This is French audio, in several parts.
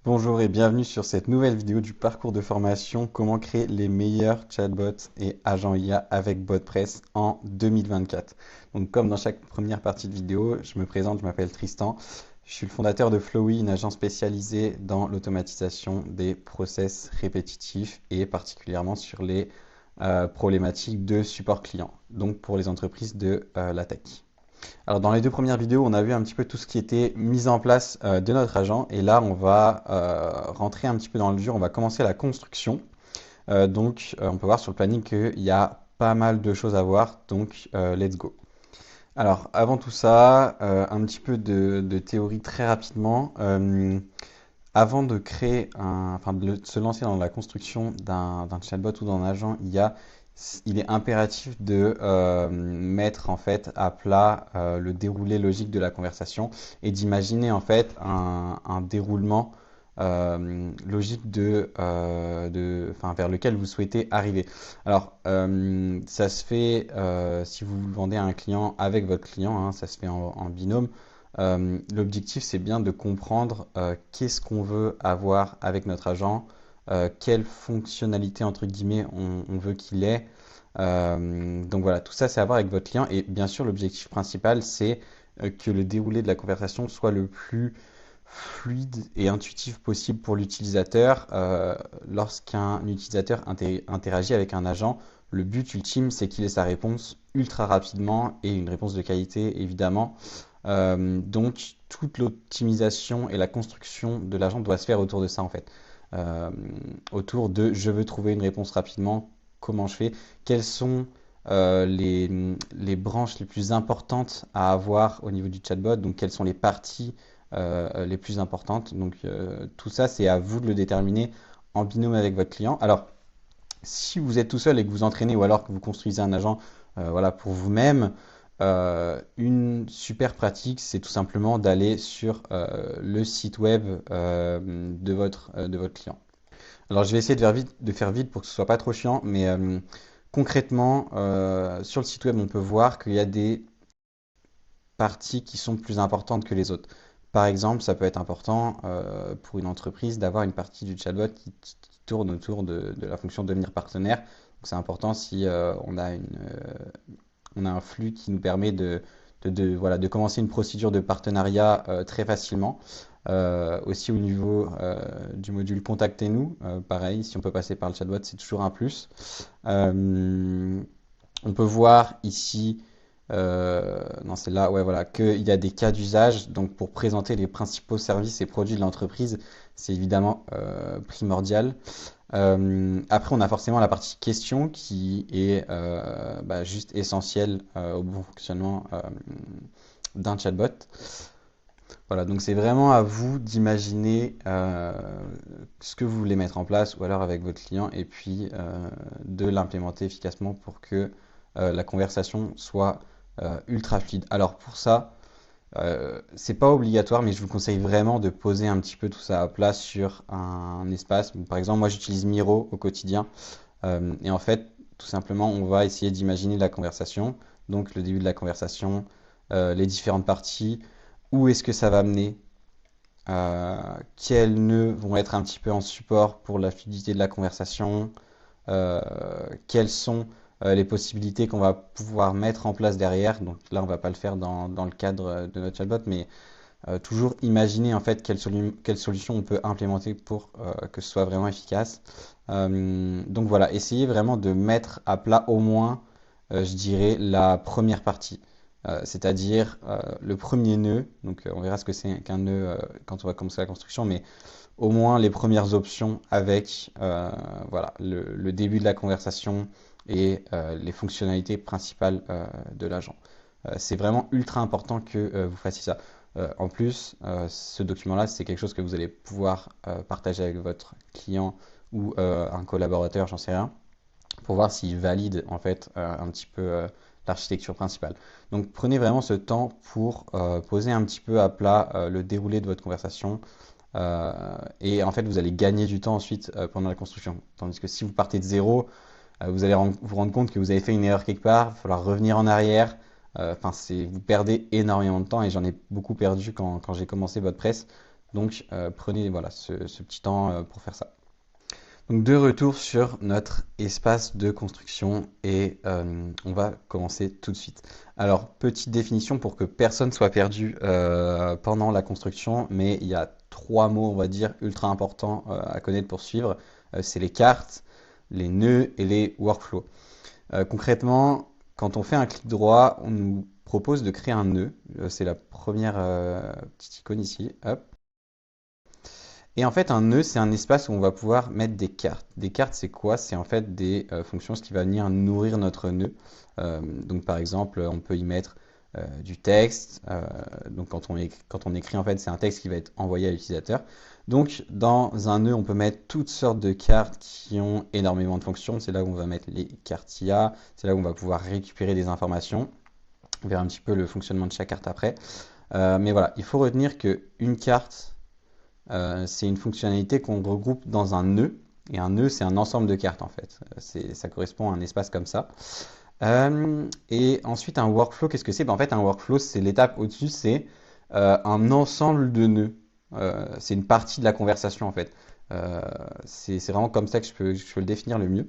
Bonjour et bienvenue sur cette nouvelle vidéo du parcours de formation comment créer les meilleurs chatbots et agents IA avec BotPress en 2024. Donc comme dans chaque première partie de vidéo, je me présente, je m'appelle Tristan. Je suis le fondateur de Flowy, une agence spécialisée dans l'automatisation des process répétitifs et particulièrement sur les problématiques de support client, donc pour les entreprises de la tech. Alors dans les deux premières vidéos, on a vu un petit peu tout ce qui était mis en place de notre agent et là on va rentrer un petit peu dans le dur, on va commencer la construction. On peut voir sur le planning qu'il y a pas mal de choses à voir, donc let's go. Alors avant tout ça, un petit peu de théorie très rapidement. Avant de se lancer dans la construction d'un chatbot ou d'un agent IA, il est impératif de mettre en fait à plat le déroulé logique de la conversation et d'imaginer en fait un déroulement logique vers lequel vous souhaitez arriver. Alors, ça se fait si vous le vendez à un client avec votre client, hein, ça se fait en binôme. L'objectif, c'est bien de comprendre qu'est-ce qu'on veut avoir avec notre agent, quelle fonctionnalité, entre guillemets, on veut qu'il ait. Donc voilà, tout ça, c'est à voir avec votre client. Et bien sûr, l'objectif principal, c'est que le déroulé de la conversation soit le plus fluide et intuitif possible pour l'utilisateur. Lorsqu'un utilisateur interagit avec un agent, le but ultime, c'est qu'il ait sa réponse ultra rapidement et une réponse de qualité, évidemment. Donc, toute l'optimisation et la construction de l'agent doit se faire autour de ça, en fait. Euh, Autour de je veux trouver une réponse rapidement, comment je fais, quelles sont les branches les plus importantes à avoir au niveau du chatbot, donc quelles sont les parties les plus importantes. Donc, tout ça, c'est à vous de le déterminer en binôme avec votre client. Alors, si vous êtes tout seul et que vous entraînez ou alors que vous construisez un agent voilà, pour vous-même, une super pratique, c'est tout simplement d'aller sur le site web de votre client. Alors, je vais essayer de faire vite pour que ce soit pas trop chiant, mais concrètement, sur le site web, on peut voir qu'il y a des parties qui sont plus importantes que les autres. Par exemple, ça peut être important pour une entreprise d'avoir une partie du chatbot qui tourne autour de la fonction devenir partenaire. Donc, c'est important si on a un flux qui nous permet voilà, de commencer une procédure de partenariat très facilement. Aussi au niveau du module Contactez-nous, pareil, si on peut passer par le chatbot, c'est toujours un plus. Euh, on peut voir ici, non c'est là, ouais voilà, qu'il y a des cas d'usage. Donc pour présenter les principaux services et produits de l'entreprise, c'est évidemment primordial. Après, on a forcément la partie question qui est juste essentielle au bon fonctionnement d'un chatbot. Voilà, donc c'est vraiment à vous d'imaginer ce que vous voulez mettre en place ou alors avec votre client et puis de l'implémenter efficacement pour que la conversation soit ultra fluide. Alors pour ça, c'est pas obligatoire, mais je vous conseille vraiment de poser un petit peu tout ça à plat sur un espace. Par exemple, moi j'utilise Miro au quotidien. Et en fait, tout simplement, on va essayer d'imaginer la conversation. Donc le début de la conversation, les différentes parties, où est-ce que ça va mener, quels nœuds vont être un petit peu en support pour la fluidité de la conversation, euh, quelles sont les possibilités qu'on va pouvoir mettre en place derrière. Donc là, on va pas le faire dans le cadre de notre chatbot, mais toujours imaginer en fait quelle solution on peut implémenter pour que ce soit vraiment efficace. Donc voilà, essayez vraiment de mettre à plat au moins, je dirais, la première partie. C'est-à-dire le premier nœud, donc on verra ce que c'est qu'un nœud quand on va commencer la construction, mais au moins les premières options avec voilà, le début de la conversation et les fonctionnalités principales de l'agent. C'est vraiment ultra important que vous fassiez ça. En plus, ce document-là, c'est quelque chose que vous allez pouvoir partager avec votre client ou un collaborateur, j'en sais rien, pour voir s'il valide en fait un petit peu l'architecture principale. Donc prenez vraiment ce temps pour poser un petit peu à plat le déroulé de votre conversation, et en fait, vous allez gagner du temps ensuite pendant la construction. Tandis que si vous partez de zéro, vous allez vous rendre compte que vous avez fait une erreur quelque part, il va falloir revenir en arrière. Enfin, vous perdez énormément de temps et j'en ai beaucoup perdu quand j'ai commencé votre presse. Donc prenez voilà, ce petit temps pour faire ça. Donc de retour sur notre espace de construction et on va commencer tout de suite. Alors petite définition pour que personne soit perdu pendant la construction, mais il y a trois mots on va dire ultra importants à connaître pour suivre. C'est les cartes, les nœuds et les workflows. Concrètement, quand on fait un clic droit, on nous propose de créer un nœud. C'est la première petite icône ici. Hop. Et en fait, un nœud, c'est un espace où on va pouvoir mettre des cartes. Des cartes, c'est quoi? C'est en fait des fonctions, ce qui va venir nourrir notre nœud. Donc, par exemple, on peut y mettre du texte. Donc, quand on écrit, en fait, c'est un texte qui va être envoyé à l'utilisateur. Donc, dans un nœud, on peut mettre toutes sortes de cartes qui ont énormément de fonctions. C'est là où on va mettre les cartes IA. C'est là où on va pouvoir récupérer des informations. On verra un petit peu le fonctionnement de chaque carte après. Mais voilà, il faut retenir qu'une carte, c'est une fonctionnalité qu'on regroupe dans un nœud. Et un nœud, c'est un ensemble de cartes en fait. Ça correspond à un espace comme ça. Et ensuite, un workflow, qu'est-ce que c'est? En fait, un workflow, c'est l'étape au-dessus, c'est un ensemble de nœuds. C'est une partie de la conversation en fait. C'est vraiment comme ça que je peux le définir le mieux.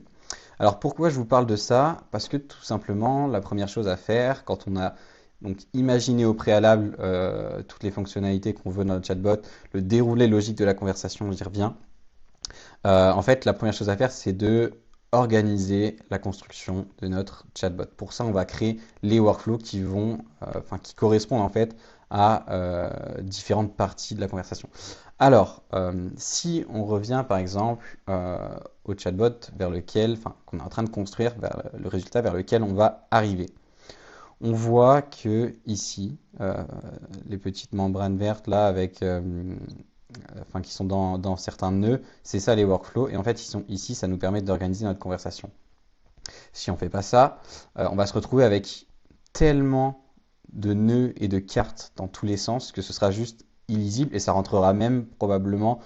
Alors pourquoi je vous parle de ça? Parce que tout simplement, la première chose à faire quand on a donc imaginé au préalable toutes les fonctionnalités qu'on veut dans notre chatbot, le déroulé logique de la conversation, j'y reviens. En fait, la première chose à faire, c'est de organiser la construction de notre chatbot. Pour ça, on va créer les workflows qui correspondent en fait à différentes parties de la conversation. Alors, si on revient par exemple au chatbot qu'on est en train de construire, vers le résultat vers lequel on va arriver, on voit que ici, les petites membranes vertes là qui sont dans certains nœuds, c'est ça les workflows. Et en fait, ils sont ici, ça nous permet d'organiser notre conversation. Si on ne fait pas ça, on va se retrouver avec tellement de nœuds et de cartes dans tous les sens que ce sera juste illisible et ça rentrera même probablement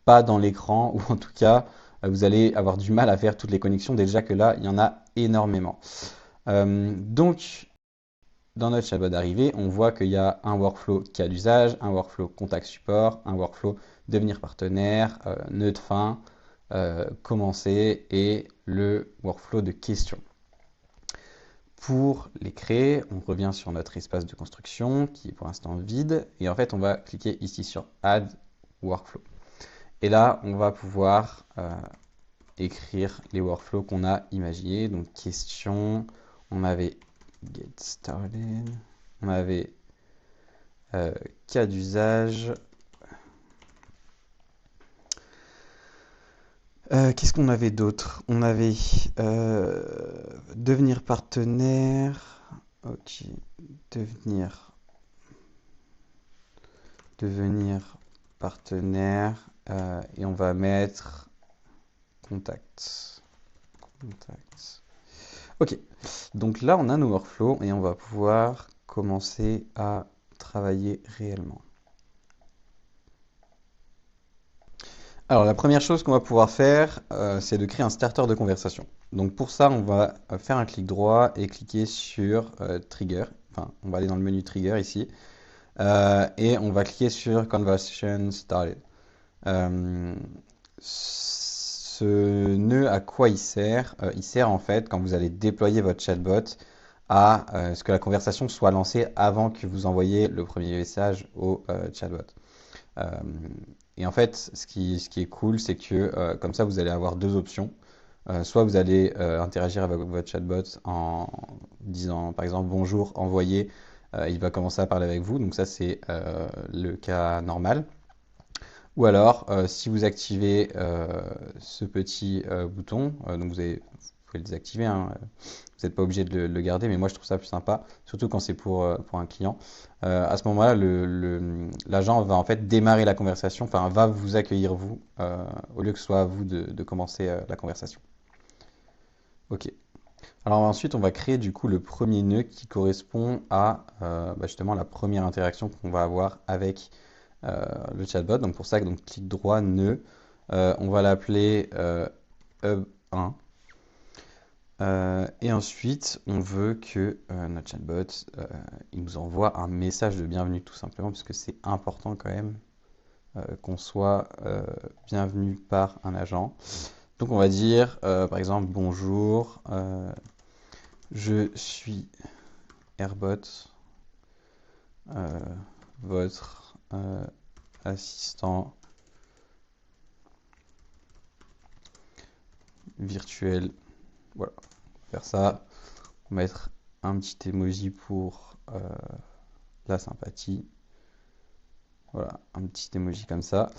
pas dans l'écran ou en tout cas, vous allez avoir du mal à faire toutes les connexions. Déjà que là, il y en a énormément. Donc, dans notre chatbot d'arrivée, on voit qu'il y a un workflow cas d'usage, un workflow contact support, un workflow devenir partenaire, nœud de fin, commencer et le workflow de questions. Pour les créer, on revient sur notre espace de construction qui est pour l'instant vide et en fait on va cliquer ici sur Add Workflow. Et là, on va pouvoir écrire les workflows qu'on a imaginés. Donc question, on avait Get Started, on avait cas d'usage. Qu'est-ce qu'on avait d'autre? On avait devenir partenaire. Ok, devenir partenaire. Et on va mettre contact. Ok, donc là on a nos workflows et on va pouvoir commencer à travailler réellement. Alors la première chose qu'on va pouvoir faire, c'est de créer un starter de conversation. Donc pour ça, on va faire un clic droit et cliquer sur Trigger. Enfin, on va aller dans le menu Trigger ici. Et on va cliquer sur Conversation Started. Ce nœud, à quoi il sert? Il sert en fait, quand vous allez déployer votre chatbot, à ce que la conversation soit lancée avant que vous envoyiez le premier message au chatbot. Et en fait, ce qui est cool, c'est que comme ça, vous allez avoir deux options. Soit vous allez interagir avec votre chatbot en disant, par exemple, bonjour, envoyé, il va commencer à parler avec vous. Donc ça, c'est le cas normal. Ou alors, si vous activez ce petit bouton, donc vous pouvez le désactiver, hein, vous n'êtes pas obligé de le garder, mais moi je trouve ça plus sympa, surtout quand c'est pour un client. À ce moment-là, l'agent va en fait démarrer la conversation, enfin va vous accueillir vous, au lieu que ce soit à vous de commencer la conversation. Ok. Alors ensuite, on va créer du coup le premier nœud qui correspond à justement la première interaction qu'on va avoir avec le chatbot. Donc pour ça, donc clic droit, nœud, on va l'appeler hub1. Et ensuite, on veut que notre chatbot, il nous envoie un message de bienvenue tout simplement, parce que c'est important quand même qu'on soit bienvenu par un agent. Donc on va dire par exemple bonjour, je suis Airbot, votre assistant virtuel. Voilà, on va faire ça. On va mettre un petit emoji pour la sympathie. Voilà, un petit emoji comme ça.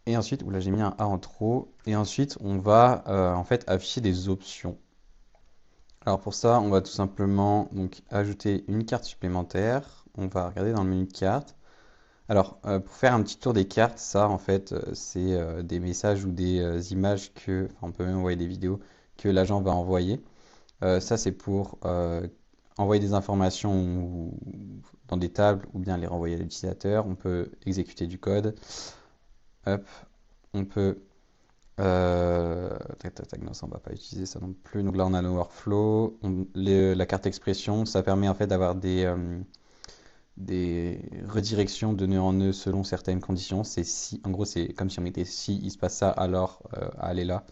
Et ensuite, là j'ai mis un A en trop. Et ensuite, on va en fait afficher des options. Alors pour ça, on va tout simplement donc ajouter une carte supplémentaire. On va regarder dans le menu carte. Alors pour faire un petit tour des cartes, ça en fait c'est des messages ou des images que, enfin, on peut même envoyer des vidéos que l'agent va envoyer. Ça c'est pour envoyer des informations dans des tables ou bien les renvoyer à l'utilisateur. On peut exécuter du code. Hop, on peut tac, tac, tac, non, ça on va pas utiliser ça non plus. Donc là on a nos workflows. La carte expression, ça permet en fait d'avoir des redirections de nœud en nœud selon certaines conditions. C'est si, en gros c'est comme si on mettait si il se passe ça, alors allez là.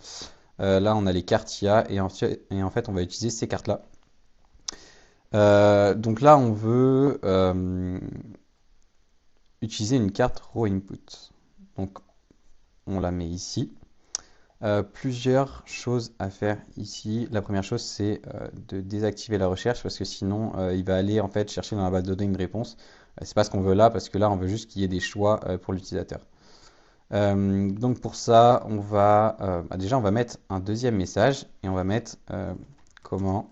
Là on a les cartes IA et en fait on va utiliser ces cartes là. Donc là on veut utiliser une carte raw input. Donc on la met ici. Plusieurs choses à faire ici. La première chose, c'est de désactiver la recherche parce que sinon, il va aller en fait chercher dans la base de données une réponse. C'est pas ce qu'on veut là parce que là, on veut juste qu'il y ait des choix pour l'utilisateur. Donc pour ça, on va déjà on va mettre un deuxième message et on va mettre comment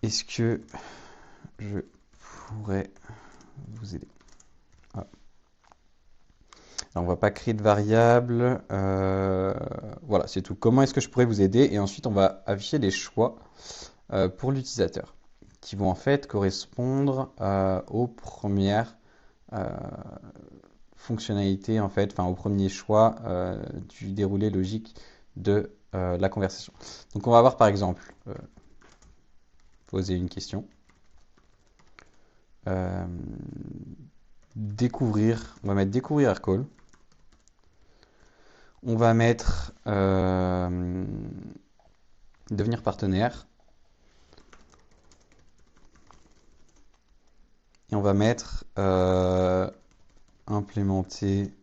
est-ce que je pourrais vous aider. Voilà. Alors, on va pas créer de variable. Voilà, c'est tout. Comment est-ce que je pourrais vous aider? Et ensuite, on va afficher des choix pour l'utilisateur qui vont en fait correspondre aux premières euh, fonctionnalités, en fait, enfin au premier choix du déroulé logique de la conversation. Donc, on va voir par exemple poser une question. Découvrir, on va mettre découvrir Aircall. On va mettre devenir partenaire. Et on va mettre implémenter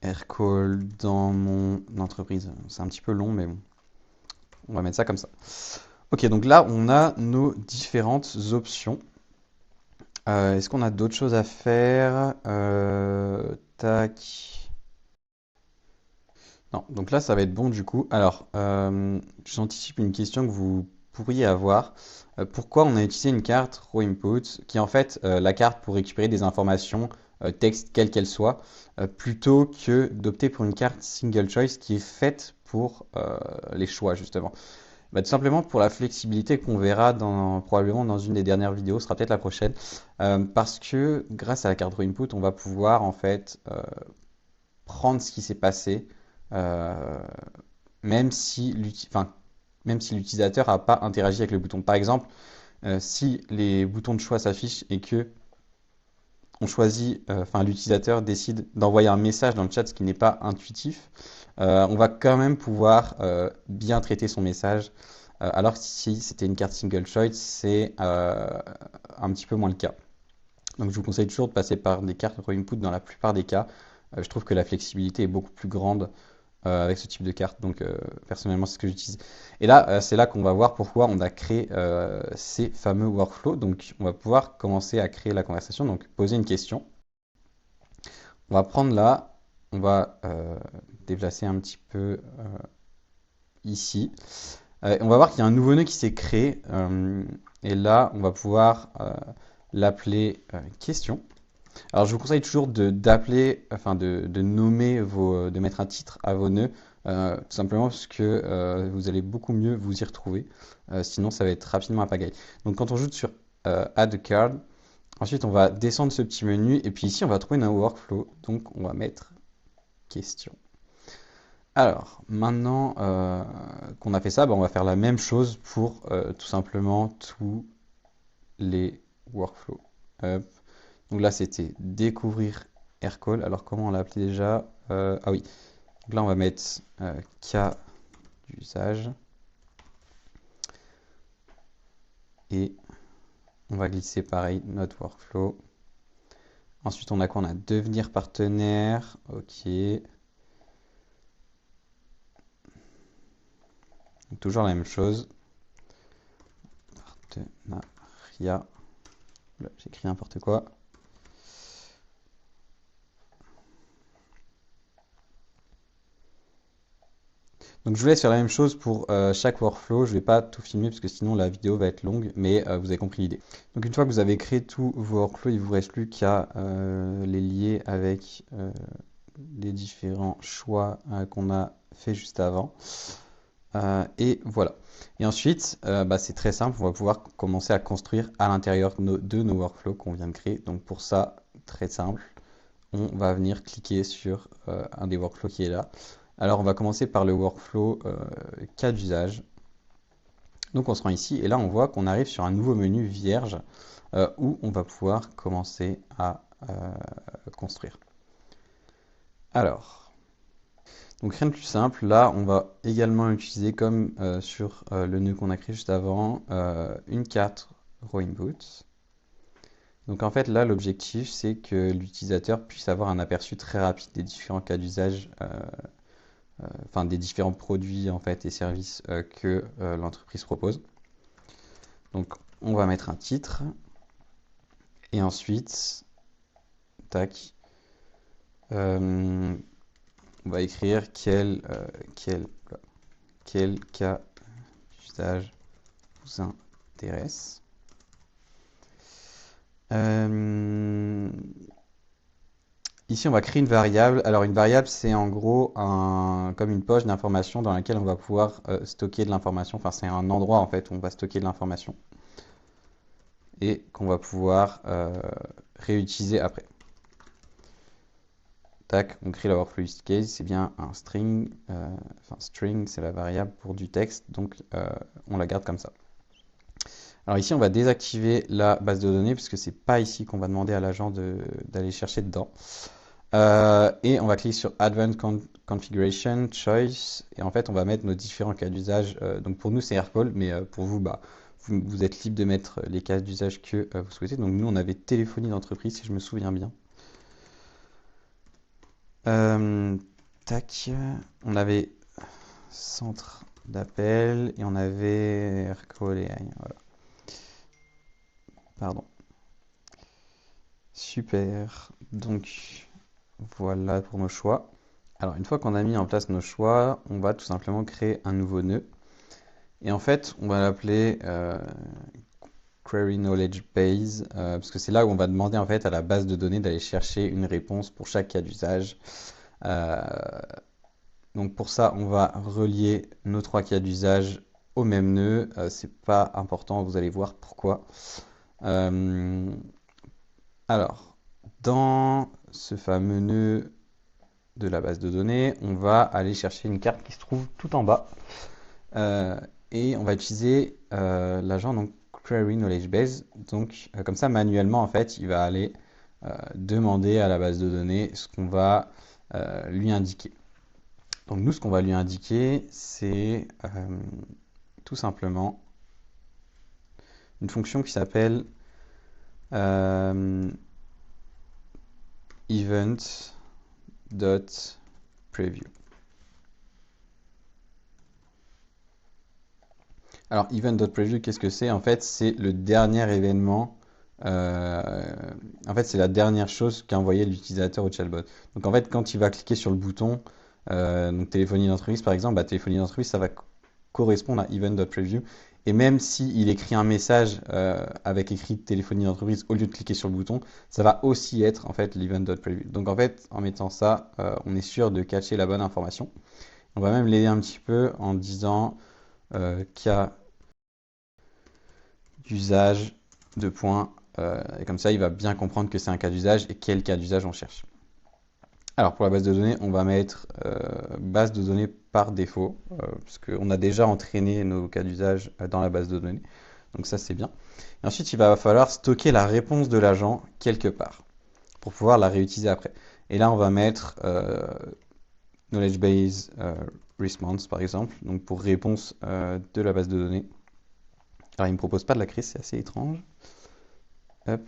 Aircall dans mon entreprise. C'est un petit peu long, mais bon. On va mettre ça comme ça. Ok, donc là, on a nos différentes options. Est-ce qu'on a d'autres choses à faire? Tac. Non, donc là, ça va être bon du coup. Alors, j'anticipe une question que vous pourriez avoir. Pourquoi on a utilisé une carte raw input, qui est en fait la carte pour récupérer des informations texte, quelles qu'elles soient, plutôt que d'opter pour une carte single choice qui est faite pour les choix, justement. Bah, tout simplement pour la flexibilité qu'on verra probablement dans une des dernières vidéos, ce sera peut-être la prochaine, parce que grâce à la carte raw input, on va pouvoir en fait prendre ce qui s'est passé, euh, même si l'utilisateur n'a pas interagi avec le bouton. Par exemple, si les boutons de choix s'affichent et que on choisit, l'utilisateur décide d'envoyer un message dans le chat, ce qui n'est pas intuitif, on va quand même pouvoir bien traiter son message. Alors que si c'était une carte single choice, c'est un petit peu moins le cas. Donc je vous conseille toujours de passer par des cartes raw input dans la plupart des cas. Je trouve que la flexibilité est beaucoup plus grande avec ce type de carte. Donc personnellement, c'est ce que j'utilise. Et là, c'est là qu'on va voir pourquoi on a créé ces fameux workflows. Donc on va pouvoir commencer à créer la conversation. Donc poser une question. On va prendre là, on va déplacer un petit peu ici. On va voir qu'il y a un nouveau nœud qui s'est créé. Et là, on va pouvoir l'appeler question. Alors, je vous conseille toujours d'appeler, de nommer de mettre un titre à vos nœuds, tout simplement parce que vous allez beaucoup mieux vous y retrouver. Sinon, ça va être rapidement à pagaille. Donc, quand on joue sur Add a Card, ensuite on va descendre ce petit menu et puis ici on va trouver un workflow. Donc, on va mettre questions. Alors, maintenant qu'on a fait ça, on va faire la même chose pour tout simplement tous les workflows. Hop. Donc là, c'était découvrir Aircall. Alors, comment on l'a appelé déjà? Ah oui. Donc là, on va mettre cas d'usage. Et on va glisser pareil notre workflow. Ensuite, on a quoi? On a devenir partenaire. Ok. Donc, toujours la même chose. Partenariat. J'ai écrit n'importe quoi. Donc je vous laisse faire la même chose pour chaque workflow. Je ne vais pas tout filmer parce que sinon la vidéo va être longue, mais vous avez compris l'idée. Donc une fois que vous avez créé tous vos workflows, il ne vous reste plus qu'à les lier avec les différents choix qu'on a fait juste avant. Et voilà. Et ensuite, c'est très simple, on va pouvoir commencer à construire à l'intérieur de nos workflows qu'on vient de créer. Donc pour ça, très simple, on va venir cliquer sur un des workflows qui est là. Alors on va commencer par le workflow cas d'usage. Donc on se rend ici et là on voit qu'on arrive sur un nouveau menu vierge où on va pouvoir commencer à construire. Alors, donc rien de plus simple, là on va également utiliser comme sur le nœud qu'on a créé juste avant, une carte row input. Donc en fait là l'objectif c'est que l'utilisateur puisse avoir un aperçu très rapide des différents cas d'usage, enfin des différents produits en fait et services que l'entreprise propose. Donc on va mettre un titre et ensuite, tac, on va écrire quel cas d'usage vous intéresse. Ici, on va créer une variable. Alors, une variable, c'est en gros comme une poche d'information dans laquelle on va pouvoir stocker de l'information. Enfin, c'est un endroit en fait où on va stocker de l'information et qu'on va pouvoir réutiliser après. Tac, on crée la workflow use case, c'est bien un string. Enfin, string, c'est la variable pour du texte, donc on la garde comme ça. Alors ici, on va désactiver la base de données puisque c'est pas ici qu'on va demander à l'agent d'aller chercher dedans. Et on va cliquer sur Advanced Configuration, Choice, et en fait on va mettre nos différents cas d'usage. Donc pour nous c'est Aircall, mais pour vous, vous êtes libre de mettre les cas d'usage que vous souhaitez. Donc nous on avait téléphonie d'entreprise si je me souviens bien. Tac, on avait centre d'appel et on avait Aircall et AI. Voilà. Pardon. Super. Donc voilà pour nos choix. Alors, une fois qu'on a mis en place nos choix, on va tout simplement créer un nouveau nœud. Et en fait, on va l'appeler Query Knowledge Base, parce que c'est là où on va demander en fait à la base de données d'aller chercher une réponse pour chaque cas d'usage. Donc pour ça, on va relier nos trois cas d'usage au même nœud. C'est pas important, vous allez voir pourquoi. Alors, dans ce fameux nœud de la base de données, on va aller chercher une carte qui se trouve tout en bas et on va utiliser l'agent donc Query Knowledge Base. Donc comme ça manuellement en fait, il va aller demander à la base de données ce qu'on va lui indiquer. Donc nous, ce qu'on va lui indiquer, c'est tout simplement une fonction qui s'appelle event.preview. Alors, event.preview, qu'est-ce que c'est? En fait, c'est le dernier événement. En fait, c'est la dernière chose qu'a envoyé l'utilisateur au chatbot. Donc, en fait, quand il va cliquer sur le bouton, donc téléphonie d'entreprise par exemple, téléphonie d'entreprise, ça va correspondre à event.preview. Et même s'il écrit un message avec écrit téléphonie d'entreprise au lieu de cliquer sur le bouton, ça va aussi être en fait l'event.preview. Donc en fait, en mettant ça, on est sûr de catcher la bonne information. On va même l'aider un petit peu en disant cas d'usage de points. Et comme ça, il va bien comprendre que c'est un cas d'usage et quel cas d'usage on cherche. Alors pour la base de données, on va mettre base de données par défaut, puisqu'on a déjà entraîné nos cas d'usage dans la base de données. Donc ça c'est bien. Et ensuite, il va falloir stocker la réponse de l'agent quelque part pour pouvoir la réutiliser après. Et là, on va mettre knowledge base response par exemple, donc pour réponse de la base de données. Alors il ne me propose pas de la créer, c'est assez étrange. Hop.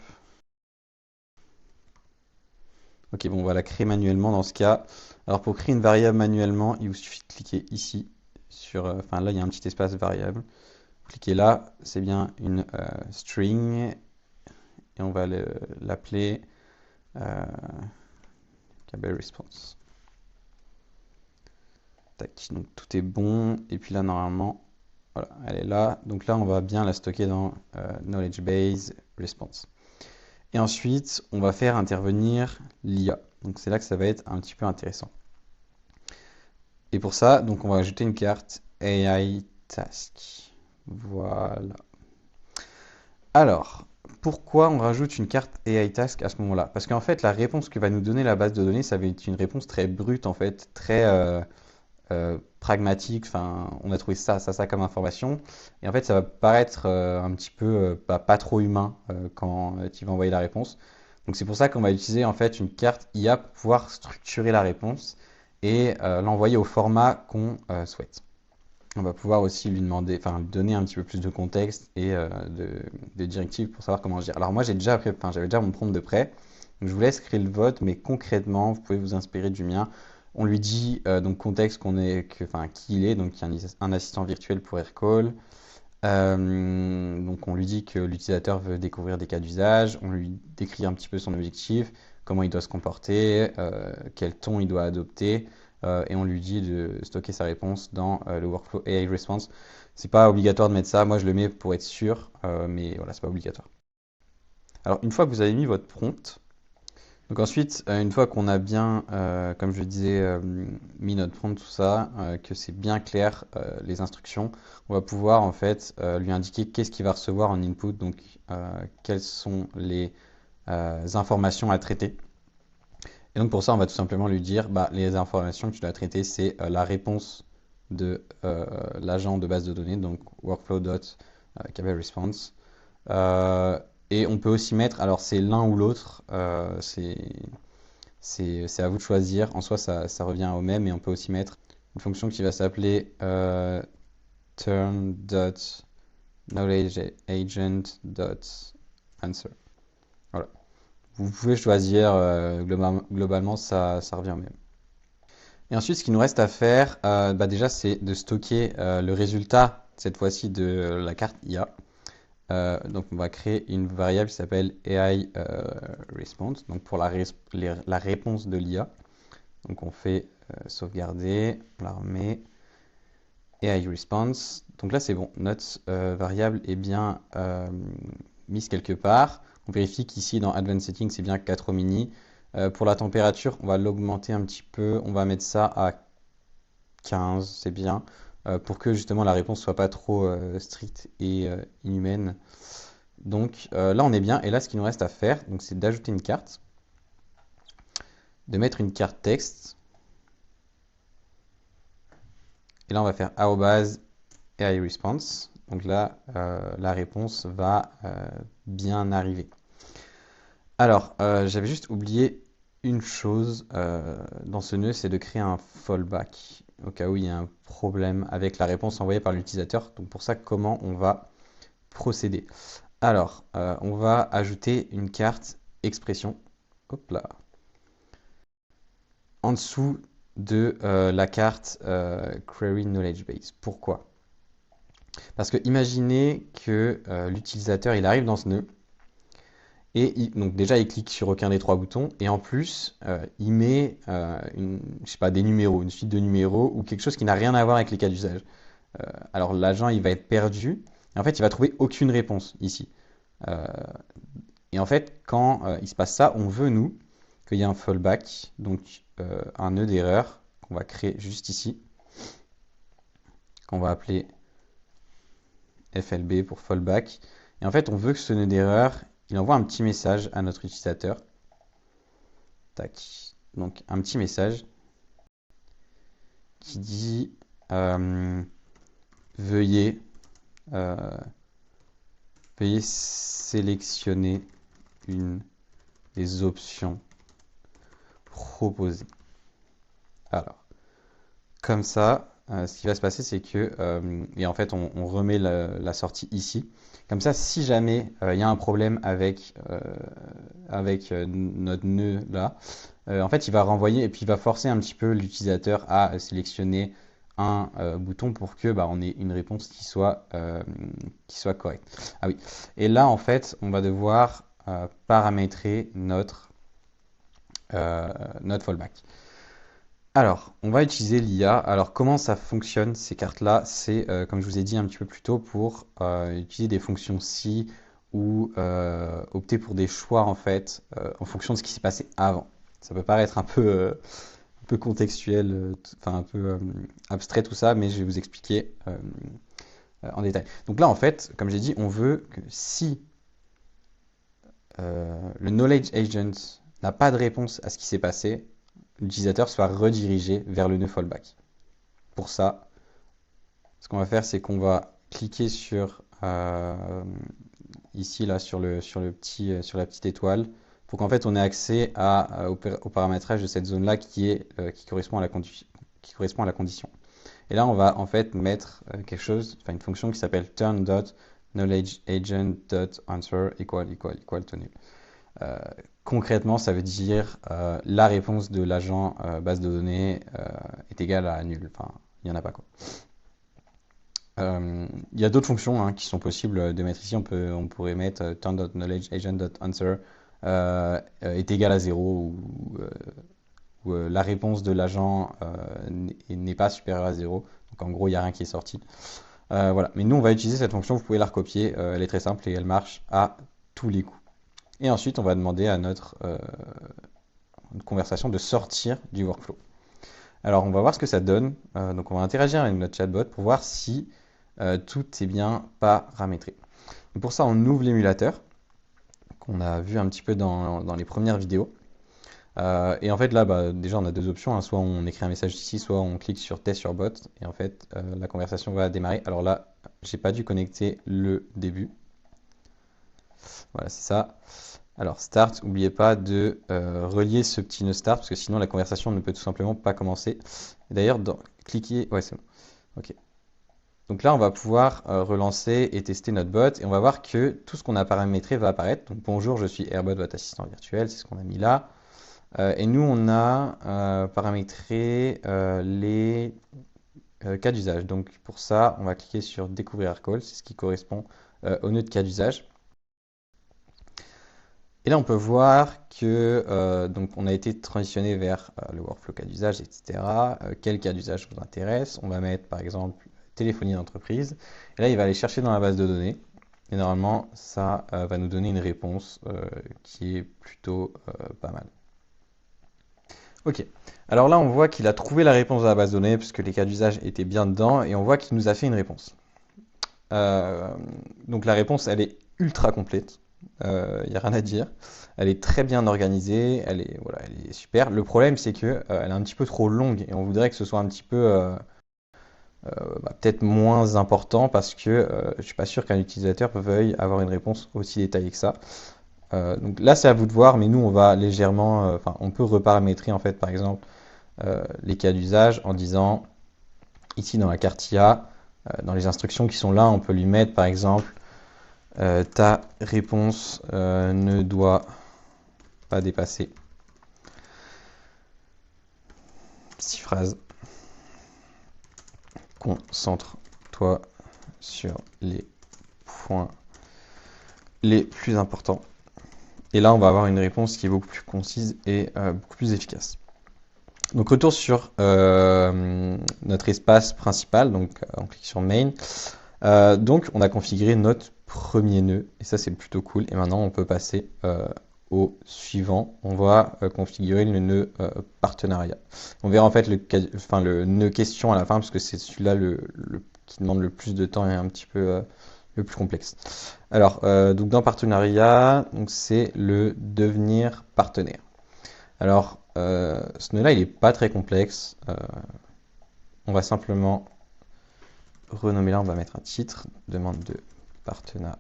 Ok, bon, on va la créer manuellement dans ce cas. Alors pour créer une variable manuellement, il vous suffit de cliquer ici sur, enfin là il y a un petit espace variable. Vous cliquez là, c'est bien une string et on va l'appeler Cabell response. Tac, donc tout est bon. Et puis là normalement, voilà, elle est là. Donc là on va bien la stocker dans knowledge base response. Et ensuite, on va faire intervenir l'IA. Donc c'est là que ça va être un petit peu intéressant. Et pour ça, donc on va ajouter une carte AI Task. Voilà. Alors, pourquoi on rajoute une carte AI Task à ce moment-là? Parce qu'en fait, la réponse que va nous donner la base de données, ça va être une réponse très brute, en fait, très pragmatique. Enfin, on a trouvé ça comme information. Et en fait, ça va paraître un petit peu pas trop humain quand tu vas envoyer la réponse. Donc c'est pour ça qu'on va utiliser en fait une carte IA pour pouvoir structurer la réponse et l'envoyer au format qu'on souhaite. On va pouvoir aussi lui demander, enfin lui donner un petit peu plus de contexte et de directives pour savoir comment agir. Alors moi j'avais déjà mon prompt de prêt, donc je vous laisse créer le vote, mais concrètement vous pouvez vous inspirer du mien. On lui dit donc contexte qui il est, donc il y a un assistant virtuel pour Aircall. Donc on lui dit que l'utilisateur veut découvrir des cas d'usage, on lui décrit un petit peu son objectif, comment il doit se comporter, quel ton il doit adopter, et on lui dit de stocker sa réponse dans le workflow AI response. C'est pas obligatoire de mettre ça, moi je le mets pour être sûr, mais voilà, c'est pas obligatoire. Alors une fois que vous avez mis votre prompt, donc ensuite, une fois qu'on a bien, comme je disais, mis notre prompt, tout ça, que c'est bien clair les instructions, on va pouvoir en fait lui indiquer qu'est-ce qu'il va recevoir en input, donc quelles sont les informations à traiter. Et donc pour ça, on va tout simplement lui dire, bah, les informations que tu dois traiter, c'est la réponse de l'agent de base de données, donc workflow.cableResponse. Et on peut aussi mettre, alors c'est l'un ou l'autre, c'est à vous de choisir. En soi, ça revient au même, et on peut aussi mettre une fonction qui va s'appeler turn.knowledgeAgent.answer. Voilà. Vous pouvez choisir, globalement, ça revient au même. Et ensuite, ce qu'il nous reste à faire, bah déjà, c'est de stocker le résultat, cette fois-ci, de la carte IA. Donc on va créer une variable qui s'appelle AI response, donc pour la réponse de l'IA. Donc on fait sauvegarder, on la remet, AI response. Donc là c'est bon, notre variable est bien mise quelque part. On vérifie qu'ici dans Advanced Settings c'est bien 4 mini. Pour la température, on va l'augmenter un petit peu, on va mettre ça à 15, c'est bien, pour que justement la réponse soit pas trop stricte et inhumaine. Donc là on est bien, et là ce qu'il nous reste à faire, donc c'est d'ajouter une carte, de mettre une carte texte, et là on va faire @AI response. Donc là la réponse va bien arriver. Alors j'avais juste oublié une chose dans ce nœud, c'est de créer un fallback au cas où il y a un problème avec la réponse envoyée par l'utilisateur. Donc pour ça, comment on va procéder? Alors, on va ajouter une carte expression, hop là, en dessous de la carte Query Knowledge Base. Pourquoi? Parce que imaginez que l'utilisateur il arrive dans ce nœud et donc déjà il clique sur aucun des trois boutons et en plus il met je sais pas, des numéros, une suite de numéros ou quelque chose qui n'a rien à voir avec les cas d'usage. Alors l'agent il va être perdu et en fait il va trouver aucune réponse ici. Euh, Et en fait, quand il se passe ça, on veut, nous, qu'il y ait un fallback, donc un nœud d'erreur qu'on va créer juste ici, qu'on va appeler FLB pour fallback. Et en fait, on veut que ce nœud d'erreur, il envoie un petit message à notre utilisateur. Tac. donc un petit message qui dit veuillez sélectionner une des options proposées. Alors, comme ça, ce qui va se passer, c'est que, et en fait, on remet la sortie ici. Comme ça, si jamais il y a un problème avec notre nœud là, en fait, il va renvoyer et puis il va forcer un petit peu l'utilisateur à sélectionner un bouton pour que on ait une réponse qui soit correcte. Ah oui. Et là, en fait, on va devoir paramétrer notre fallback. Alors, on va utiliser l'IA. Alors, comment ça fonctionne ces cartes-là? C'est, comme je vous ai dit un petit peu plus tôt, pour utiliser des fonctions si ou opter pour des choix en fait en fonction de ce qui s'est passé avant. Ça peut paraître un peu contextuel, enfin un peu abstrait tout ça, mais je vais vous expliquer en détail. Donc là, en fait, comme j'ai dit, on veut que si le knowledge agent n'a pas de réponse à ce qui s'est passé, l'utilisateur soit redirigé vers le nœud fallback. Pour ça, ce qu'on va faire, c'est qu'on va cliquer sur ici là sur la petite étoile pour qu'en fait on ait accès au paramétrage de cette zone là qui correspond à la condition. Et là on va en fait mettre une fonction qui s'appelle turn.knowledgeAgent.answer equal to nil. Concrètement, ça veut dire la réponse de l'agent base de données est égale à nul. Enfin, il n'y en a pas quoi. Il y a d'autres fonctions qui sont possibles de mettre ici. On pourrait mettre turn.knowledgeAgent.answer est égal à 0 ou la réponse de l'agent n'est pas supérieure à 0. Donc en gros, il n'y a rien qui est sorti. Voilà. Mais nous, on va utiliser cette fonction. Vous pouvez la recopier. Elle est très simple et elle marche à tous les coups. Et ensuite, on va demander à notre conversation de sortir du workflow. Alors, on va voir ce que ça donne. Donc, on va interagir avec notre chatbot pour voir si tout est bien paramétré. Donc, pour ça, on ouvre l'émulateur qu'on a vu un petit peu dans les premières vidéos. Et en fait, là, déjà, on a deux options. Soit on écrit un message ici, soit on clique sur Test your bot. Et en fait, la conversation va démarrer. Alors là, j'ai pas dû connecter le début. Voilà, c'est ça. Alors, start, n'oubliez pas de relier ce petit nœud start, parce que sinon la conversation ne peut tout simplement pas commencer. D'ailleurs, cliquez, ouais, c'est bon. Ok. Donc là, on va pouvoir relancer et tester notre bot, et on va voir que tout ce qu'on a paramétré va apparaître. Donc, bonjour, je suis Airbot, votre assistant virtuel, c'est ce qu'on a mis là. Et nous, on a paramétré les cas d'usage. Donc, pour ça, on va cliquer sur Découvrir AirCall, c'est ce qui correspond au nœud de cas d'usage. Et là, on peut voir que donc on a été transitionné vers le workflow cas d'usage, etc. Quel cas d'usage vous intéresse? On va mettre par exemple téléphonie d'entreprise. Et là, il va aller chercher dans la base de données. Et normalement, ça va nous donner une réponse qui est plutôt pas mal. Ok. Alors là, on voit qu'il a trouvé la réponse dans la base de données puisque les cas d'usage étaient bien dedans. Et on voit qu'il nous a fait une réponse. Donc la réponse, elle est ultra complète. Il n'y a rien à dire. Elle est très bien organisée, elle est super. Le problème, c'est que elle est un petit peu trop longue et on voudrait que ce soit un petit peu peut-être moins important parce que je suis pas sûr qu'un utilisateur veuille avoir une réponse aussi détaillée que ça. Donc là, c'est à vous de voir, mais nous, on va légèrement, on peut reparamétrer en fait, par exemple, les cas d'usage en disant ici dans la carte IA, dans les instructions qui sont là, on peut lui mettre par exemple ta réponse ne doit pas dépasser 6 phrases. Concentre-toi sur les points les plus importants. Et là, on va avoir une réponse qui est beaucoup plus concise et beaucoup plus efficace. Donc, retour sur notre espace principal. Donc, on clique sur Main. Donc, on a configuré notre premier nœud. Et ça, c'est plutôt cool. Et maintenant, on peut passer au suivant. On va configurer le nœud partenariat. On verra en fait le nœud question à la fin, parce que c'est celui-là qui demande le plus de temps et un petit peu le plus complexe. Alors, donc dans partenariat, c'est le devenir partenaire. Alors, ce nœud-là, il n'est pas très complexe. On va simplement renommer là, on va mettre un titre, demande de partenariat.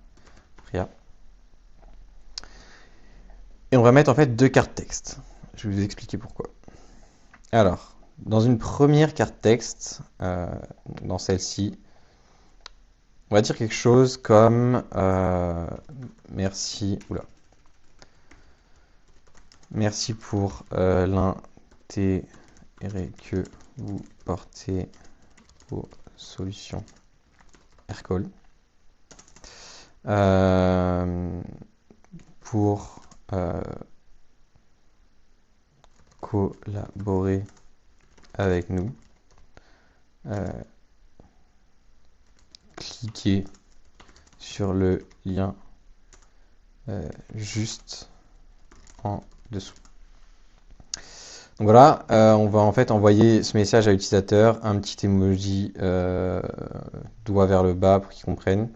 Et on va mettre en fait deux cartes texte. Je vais vous expliquer pourquoi. Alors, dans une première carte texte, dans celle-ci, on va dire quelque chose comme merci, merci pour l'intérêt que vous portez aux solutions Aircall. Pour collaborer avec nous, cliquez sur le lien juste en dessous. Donc voilà, on va en fait envoyer ce message à l'utilisateur, un petit emoji doigt vers le bas pour qu'il comprenne.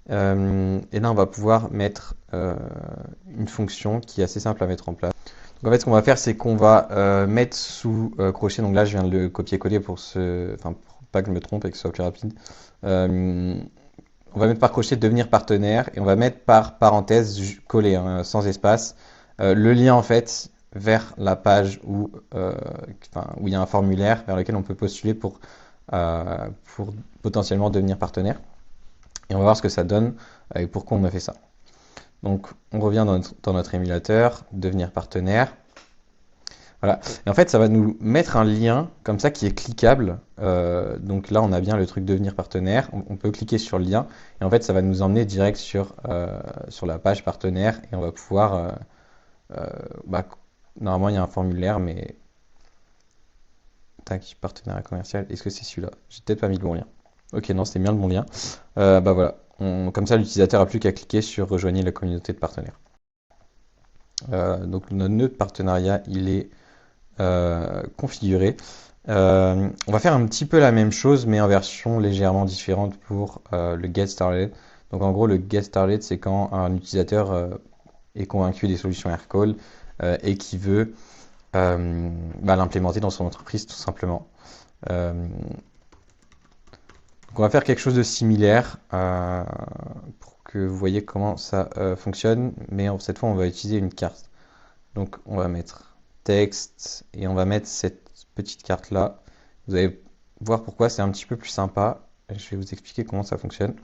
Et là, on va pouvoir mettre une fonction qui est assez simple à mettre en place. Donc en fait, ce qu'on va faire, c'est qu'on va mettre sous crochet. Donc là, je viens de le copier-coller pour pas que je me trompe et que ce soit plus rapide. On va mettre par crochet devenir partenaire et on va mettre par parenthèse coller, hein, sans espace, le lien en fait vers la page où il y a un formulaire vers lequel on peut postuler pour potentiellement devenir partenaire. Et on va voir ce que ça donne et pourquoi on a fait ça. Donc on revient dans notre émulateur, devenir partenaire. Voilà. Et en fait, ça va nous mettre un lien comme ça qui est cliquable. Donc là, on a bien le truc devenir partenaire. On peut cliquer sur le lien et en fait, ça va nous emmener direct sur la page partenaire et on va pouvoir. Normalement, il y a un formulaire, mais tac, partenariat commercial. Est-ce que c'est celui-là? J'ai peut-être pas mis le bon lien. Ok, non, c'était bien le bon lien. Voilà. Comme ça, l'utilisateur n'a plus qu'à cliquer sur rejoindre la communauté de partenaires. Donc notre nœud de partenariat, il est configuré. On va faire un petit peu la même chose, mais en version légèrement différente pour le Get Started. Donc en gros, le Get Started, c'est quand un utilisateur est convaincu des solutions Aircall et qui veut l'implémenter dans son entreprise, tout simplement. Donc on va faire quelque chose de similaire pour que vous voyez comment ça fonctionne, mais cette fois on va utiliser une carte. Donc on va mettre texte et on va mettre cette petite carte là. Vous allez voir pourquoi c'est un petit peu plus sympa. Je vais vous expliquer comment ça fonctionne.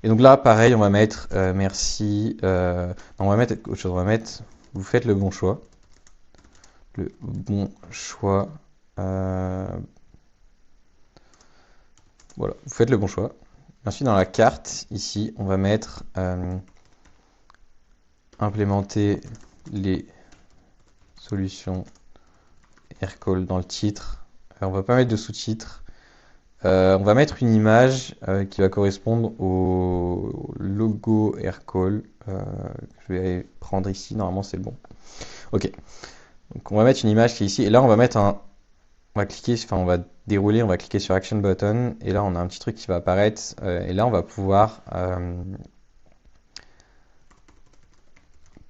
Et donc là pareil on va mettre merci. On va mettre autre chose, on va mettre vous faites le bon choix. Le bon choix. Voilà, vous faites le bon choix. Ensuite, dans la carte, ici, on va mettre implémenter les solutions Aircall dans le titre. Alors, on va pas mettre de sous-titre. On va mettre une image qui va correspondre au logo Aircall. Je vais aller prendre ici, normalement c'est le bon. Ok, donc on va mettre une image qui est ici. Et là, on va mettre on va cliquer, on va dérouler, on va cliquer sur Action Button, et là on a un petit truc qui va apparaître, et là on va pouvoir,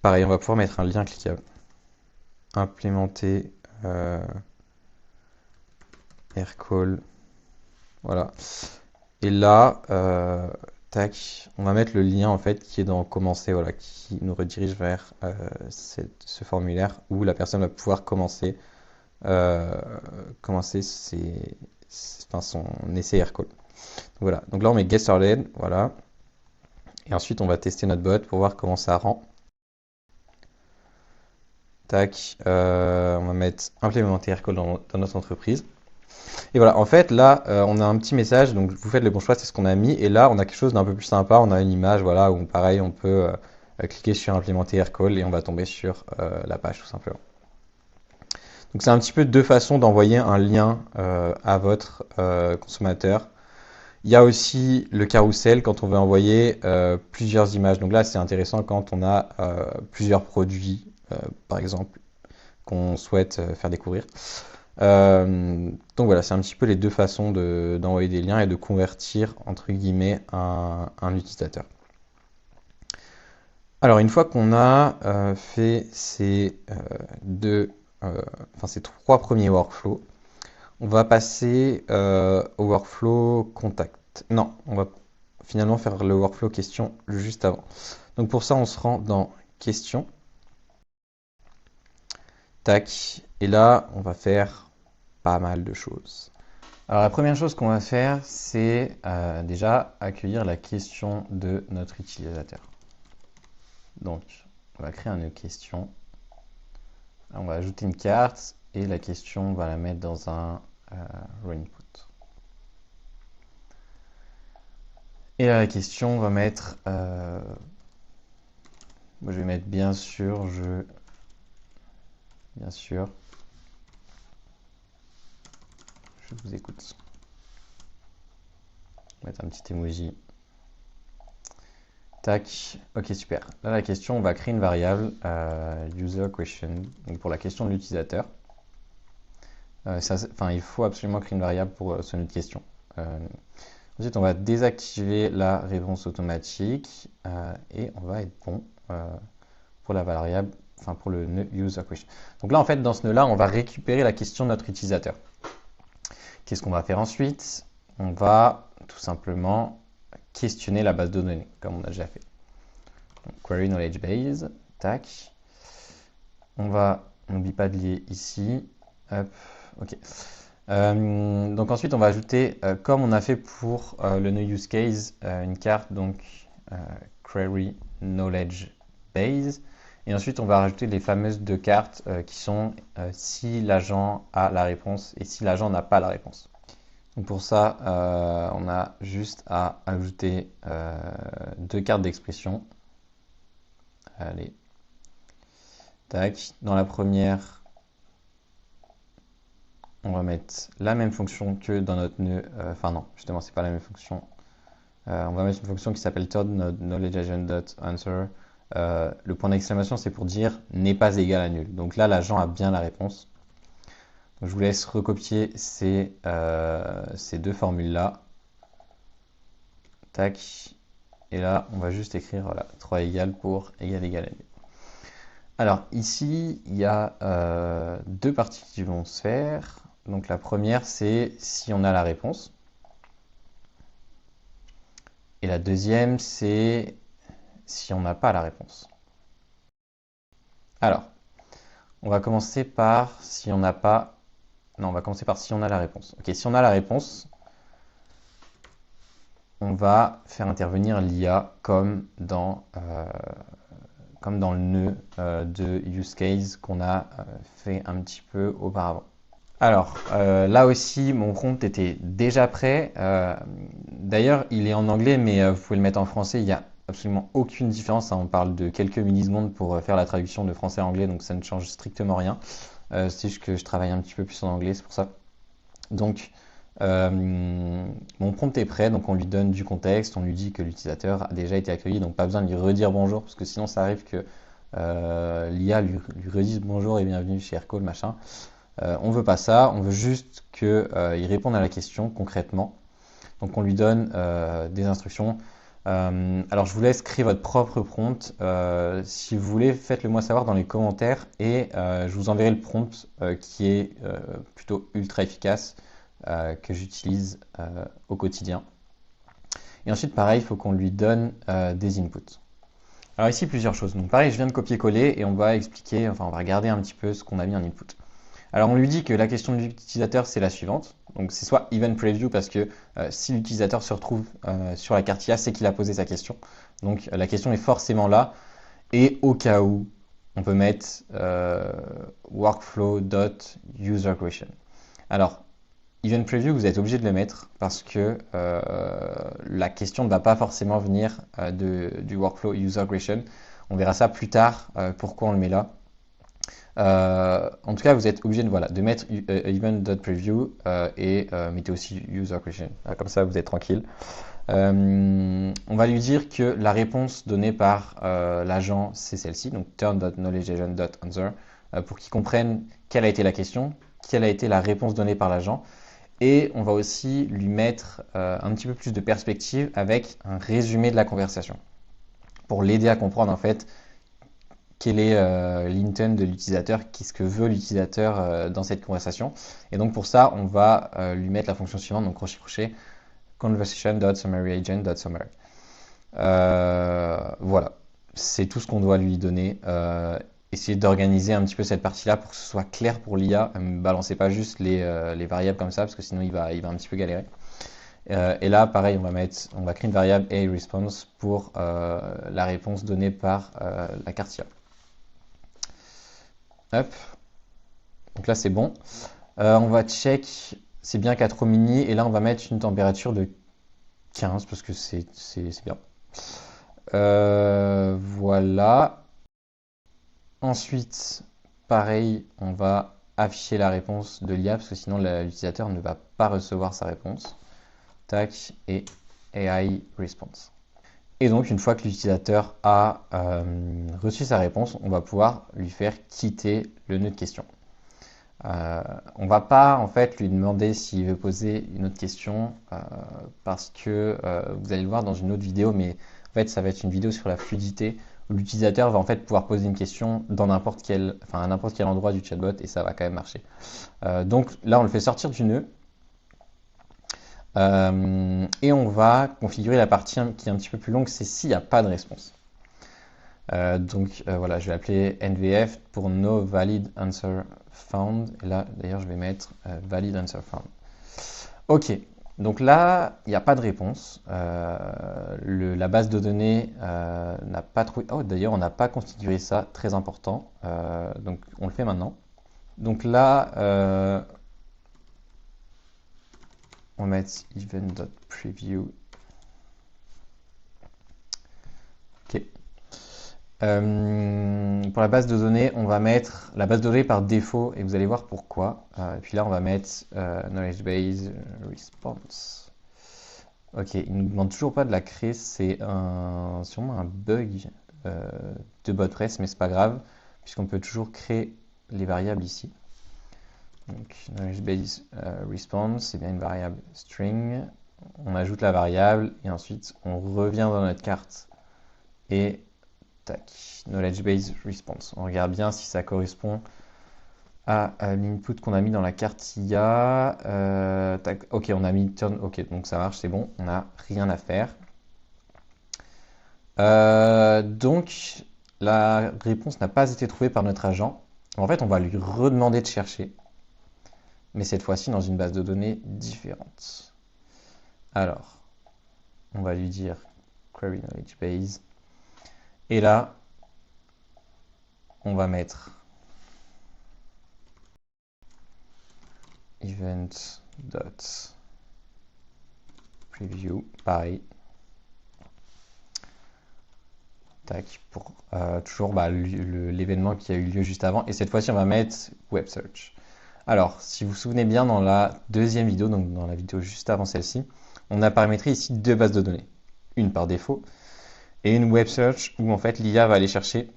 pareil, on va pouvoir mettre un lien cliquable. Implémenter Aircall, voilà. Et là, tac, on va mettre le lien en fait qui est dans commencer, voilà, qui nous redirige vers ce formulaire où la personne va pouvoir commencer son essai Aircall. Voilà, donc là on met Get Started, voilà. Et ensuite on va tester notre bot pour voir comment ça rend. Tac, on va mettre implémenter Aircall dans notre entreprise. Et voilà, en fait là on a un petit message, donc vous faites le bon choix, c'est ce qu'on a mis. Et là on a quelque chose d'un peu plus sympa, on a une image, voilà, où pareil on peut cliquer sur implémenter Aircall et on va tomber sur la page tout simplement. Donc c'est un petit peu deux façons d'envoyer un lien à votre consommateur. Il y a aussi le carrousel quand on veut envoyer plusieurs images. Donc là c'est intéressant quand on a plusieurs produits, par exemple, qu'on souhaite faire découvrir. Donc voilà, c'est un petit peu les deux façons d'envoyer des liens et de convertir entre guillemets un utilisateur. Alors, une fois qu'on a fait ces trois premiers workflows, on va passer au workflow contact. Non, on va finalement faire le workflow question juste avant. Donc pour ça, on se rend dans questions. Tac. Et là, on va faire pas mal de choses. Alors la première chose qu'on va faire, c'est déjà accueillir la question de notre utilisateur. Donc, on va créer un nœud question. On va ajouter une carte et la question, on va la mettre dans un raw input. Et là, la question, on va mettre. Moi, je vais mettre bien sûr, bien sûr, je vous écoute. On va mettre un petit emoji. Tac, ok super. Là la question, on va créer une variable user question, donc pour la question de l'utilisateur. Il faut absolument créer une variable pour ce nœud de question. Ensuite, on va désactiver la réponse automatique et on va être bon pour la variable, pour le nœud user question. Donc là, en fait, dans ce nœud-là, on va récupérer la question de notre utilisateur. Qu'est-ce qu'on va faire ensuite? On va tout simplement questionner la base de données, comme on a déjà fait. Donc, query knowledge base, tac. On n'oublie pas de lier ici. Hop, ok. Donc ensuite, on va ajouter, comme on a fait pour le nœud use case, une carte, donc query knowledge base. Et ensuite, on va rajouter les fameuses deux cartes qui sont si l'agent a la réponse et si l'agent n'a pas la réponse. Donc pour ça, on a juste à ajouter deux cartes d'expression. Allez. Tac. Dans la première, on va mettre la même fonction que dans notre nœud. Enfin non, justement, c'est pas la même fonction. On va mettre une fonction qui s'appelle knowledgeagent.answer. Le point d'exclamation, c'est pour dire n'est pas égal à nul. Donc là, l'agent a bien la réponse. Donc, je vous laisse recopier ces deux formules-là. Tac. Et là, on va juste écrire voilà, 3 égale pour égal égal à nul. Alors ici, il y a deux parties qui vont se faire. Donc la première, c'est si on a la réponse. Et la deuxième, c'est si on n'a pas la réponse. Alors, on va commencer par si on n'a pas... Non, on va commencer par si on a la réponse. Ok, si on a la réponse, on va faire intervenir l'IA comme dans le nœud de use case qu'on a fait un petit peu auparavant. Alors, là aussi, mon prompt était déjà prêt. D'ailleurs, il est en anglais, mais vous pouvez le mettre en français. Il n'y a absolument aucune différence. On parle de quelques millisecondes pour faire la traduction de français à anglais, donc ça ne change strictement rien. C'est juste que je travaille un petit peu plus en anglais, c'est pour ça. Donc, mon prompt est prêt, donc on lui donne du contexte, on lui dit que l'utilisateur a déjà été accueilli, donc pas besoin de lui redire bonjour, parce que sinon ça arrive que l'IA lui redise bonjour et bienvenue chez Aircall, machin. On veut pas ça, on veut juste qu'il réponde à la question concrètement. Donc on lui donne des instructions. Alors je vous laisse créer votre propre prompt. Si vous voulez, faites-le moi savoir dans les commentaires et je vous enverrai le prompt qui est plutôt ultra efficace que j'utilise au quotidien. Et ensuite, pareil, il faut qu'on lui donne des inputs. Alors ici, plusieurs choses. Donc pareil, je viens de copier-coller et on va expliquer, on va regarder un petit peu ce qu'on a mis en input. Alors on lui dit que la question de l'utilisateur c'est la suivante. Donc c'est soit event preview parce que si l'utilisateur se retrouve sur la carte IA, c'est qu'il a posé sa question. Donc la question est forcément là. Et au cas où, on peut mettre workflow.userQuestion. Alors event preview, vous êtes obligé de le mettre parce que la question ne va pas forcément venir du workflow user question. On verra ça plus tard, pourquoi on le met là. En tout cas, vous êtes obligé de mettre event.preview et mettez aussi user question. Comme ça, vous êtes tranquille. On va lui dire que la réponse donnée par l'agent, c'est celle-ci, donc turn.knowledgeagent.answer, pour qu'il comprenne quelle a été la question, quelle a été la réponse donnée par l'agent. Et on va aussi lui mettre un petit peu plus de perspective avec un résumé de la conversation. pour l'aider à comprendre en fait quel est l'intent de l'utilisateur, qu'est-ce que veut l'utilisateur dans cette conversation. Et donc pour ça, on va lui mettre la fonction suivante, donc crochet conversation.summary_agent.summary. Voilà, c'est tout ce qu'on doit lui donner. Essayer d'organiser un petit peu cette partie-là pour que ce soit clair pour l'IA. Ne balancez pas juste les variables comme ça, parce que sinon il va un petit peu galérer. Et là, pareil, on va créer une variable aResponse pour la réponse donnée par la carte IA. Hop. Donc là, c'est bon. On va check, c'est bien 4 mini, et là, on va mettre une température de 15, parce que c'est bien. Voilà. Ensuite, pareil, on va afficher la réponse de l'IA, parce que sinon, l'utilisateur ne va pas recevoir sa réponse. Tac, et AI Response. Et donc, une fois que l'utilisateur a reçu sa réponse, on va pouvoir lui faire quitter le nœud de question. On va pas en fait lui demander s'il veut poser une autre question parce que vous allez le voir dans une autre vidéo, mais en fait ça va être une vidéo sur la fluidité où l'utilisateur va en fait pouvoir poser une question dans à n'importe quel endroit du chatbot et ça va quand même marcher. Donc là on le fait sortir du nœud. Et on va configurer la partie qui est un petit peu plus longue, c'est s'il n'y a pas de réponse. Voilà, je vais appeler NVF pour No Valid Answer Found. Et là, d'ailleurs, je vais mettre Valid Answer Found. Ok, donc là, il n'y a pas de réponse. La base de données n'a pas trouvé. Oh, d'ailleurs, on n'a pas configuré ça, très important. Donc, on le fait maintenant. Donc là, on va mettre event.preview. Ok. Pour la base de données, on va mettre la base de données par défaut et vous allez voir pourquoi. Et puis là, on va mettre knowledge base response. Ok, il ne nous demande toujours pas de la créer, c'est sûrement un bug de BotPress, mais c'est pas grave, puisqu'on peut toujours créer les variables ici. Donc, knowledge base response, c'est bien une variable string. On ajoute la variable et ensuite on revient dans notre carte et tac, knowledge base response. On regarde bien si ça correspond à l'input qu'on a mis dans la carte IA. Tac, ok, on a mis turn, ok, donc ça marche, c'est bon, on n'a rien à faire. Donc, la réponse n'a pas été trouvée par notre agent. En fait, on va lui redemander de chercher, mais cette fois-ci dans une base de données différente. Alors, on va lui dire query knowledge base. Et là, on va mettre event.preview, pareil. Tac, pour toujours l'événement qui a eu lieu juste avant. Et cette fois-ci, on va mettre web search. Alors, si vous vous souvenez bien, dans la deuxième vidéo, donc dans la vidéo juste avant celle-ci, on a paramétré ici deux bases de données. Une par défaut et une web search où en fait l'IA va aller chercher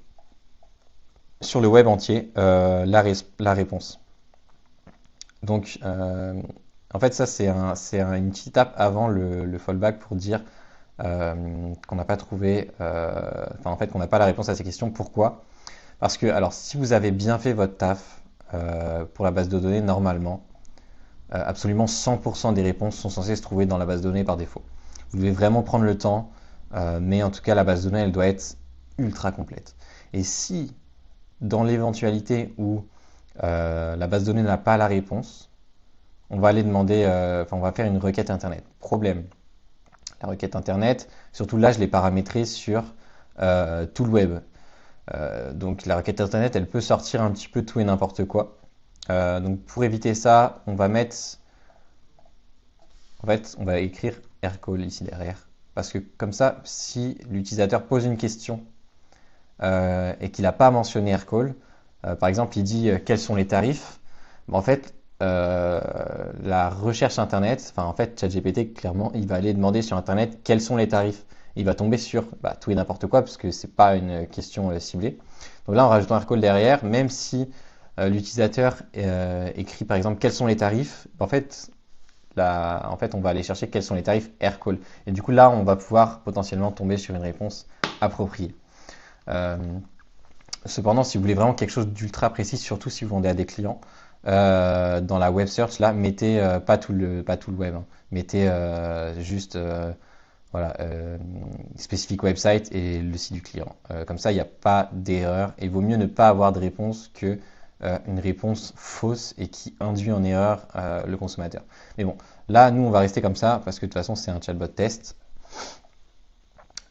sur le web entier la réponse. Donc, en fait, ça, c'est une petite étape avant le fallback pour dire qu'on n'a pas trouvé, en fait, qu'on n'a pas la réponse à ces questions. Pourquoi? Parce que, alors, si vous avez bien fait votre taf pour la base de données, normalement, absolument 100% des réponses sont censées se trouver dans la base de données par défaut. Vous devez vraiment prendre le temps, mais en tout cas, la base de données, elle doit être ultra complète. Et si, dans l'éventualité où la base de données n'a pas la réponse, on va aller demander, on va faire une requête internet. Problème, la requête internet, surtout là, je l'ai paramétrée sur tout le web. Donc la requête internet, elle peut sortir un petit peu tout et n'importe quoi. Donc pour éviter ça, on va mettre, en fait, on va écrire rcall ici derrière. Parce que comme ça, si l'utilisateur pose une question et qu'il n'a pas mentionné rcall, par exemple, il dit quels sont les tarifs, en fait, la recherche internet, en fait, ChatGPT, clairement, il va aller demander sur internet quels sont les tarifs. Il va tomber sur tout et n'importe quoi, parce que c'est pas une question ciblée. Donc là, en rajoutant un rcall derrière, même si l'utilisateur écrit par exemple quels sont les tarifs, en fait, on va aller chercher quels sont les tarifs rcall. Et du coup, là, on va pouvoir potentiellement tomber sur une réponse approprié. Cependant, si vous voulez vraiment quelque chose d'ultra précis, surtout si vous vendez à des clients, dans la web search, là, mettez pas tout le web, hein. Mettez juste voilà, spécifique website et le site du client. Comme ça, il n'y a pas d'erreur. Et il vaut mieux ne pas avoir de réponse que une réponse fausse et qui induit en erreur le consommateur. Mais bon, là, nous, on va rester comme ça parce que de toute façon, c'est un chatbot test.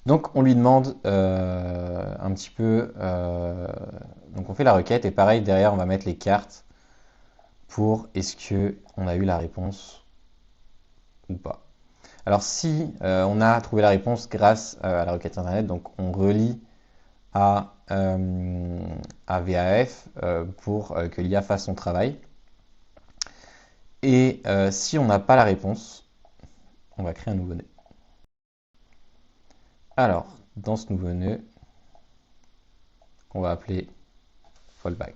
Donc, on lui demande un petit peu. Donc, on fait la requête et pareil, derrière, on va mettre les cartes pour est-ce que on a eu la réponse ou pas. Alors, si on a trouvé la réponse grâce à la requête internet, donc on relie à VAF pour que l'IA fasse son travail. Et si on n'a pas la réponse, on va créer un nouveau nœud. Alors, dans ce nouveau nœud, qu'on va appeler fallback.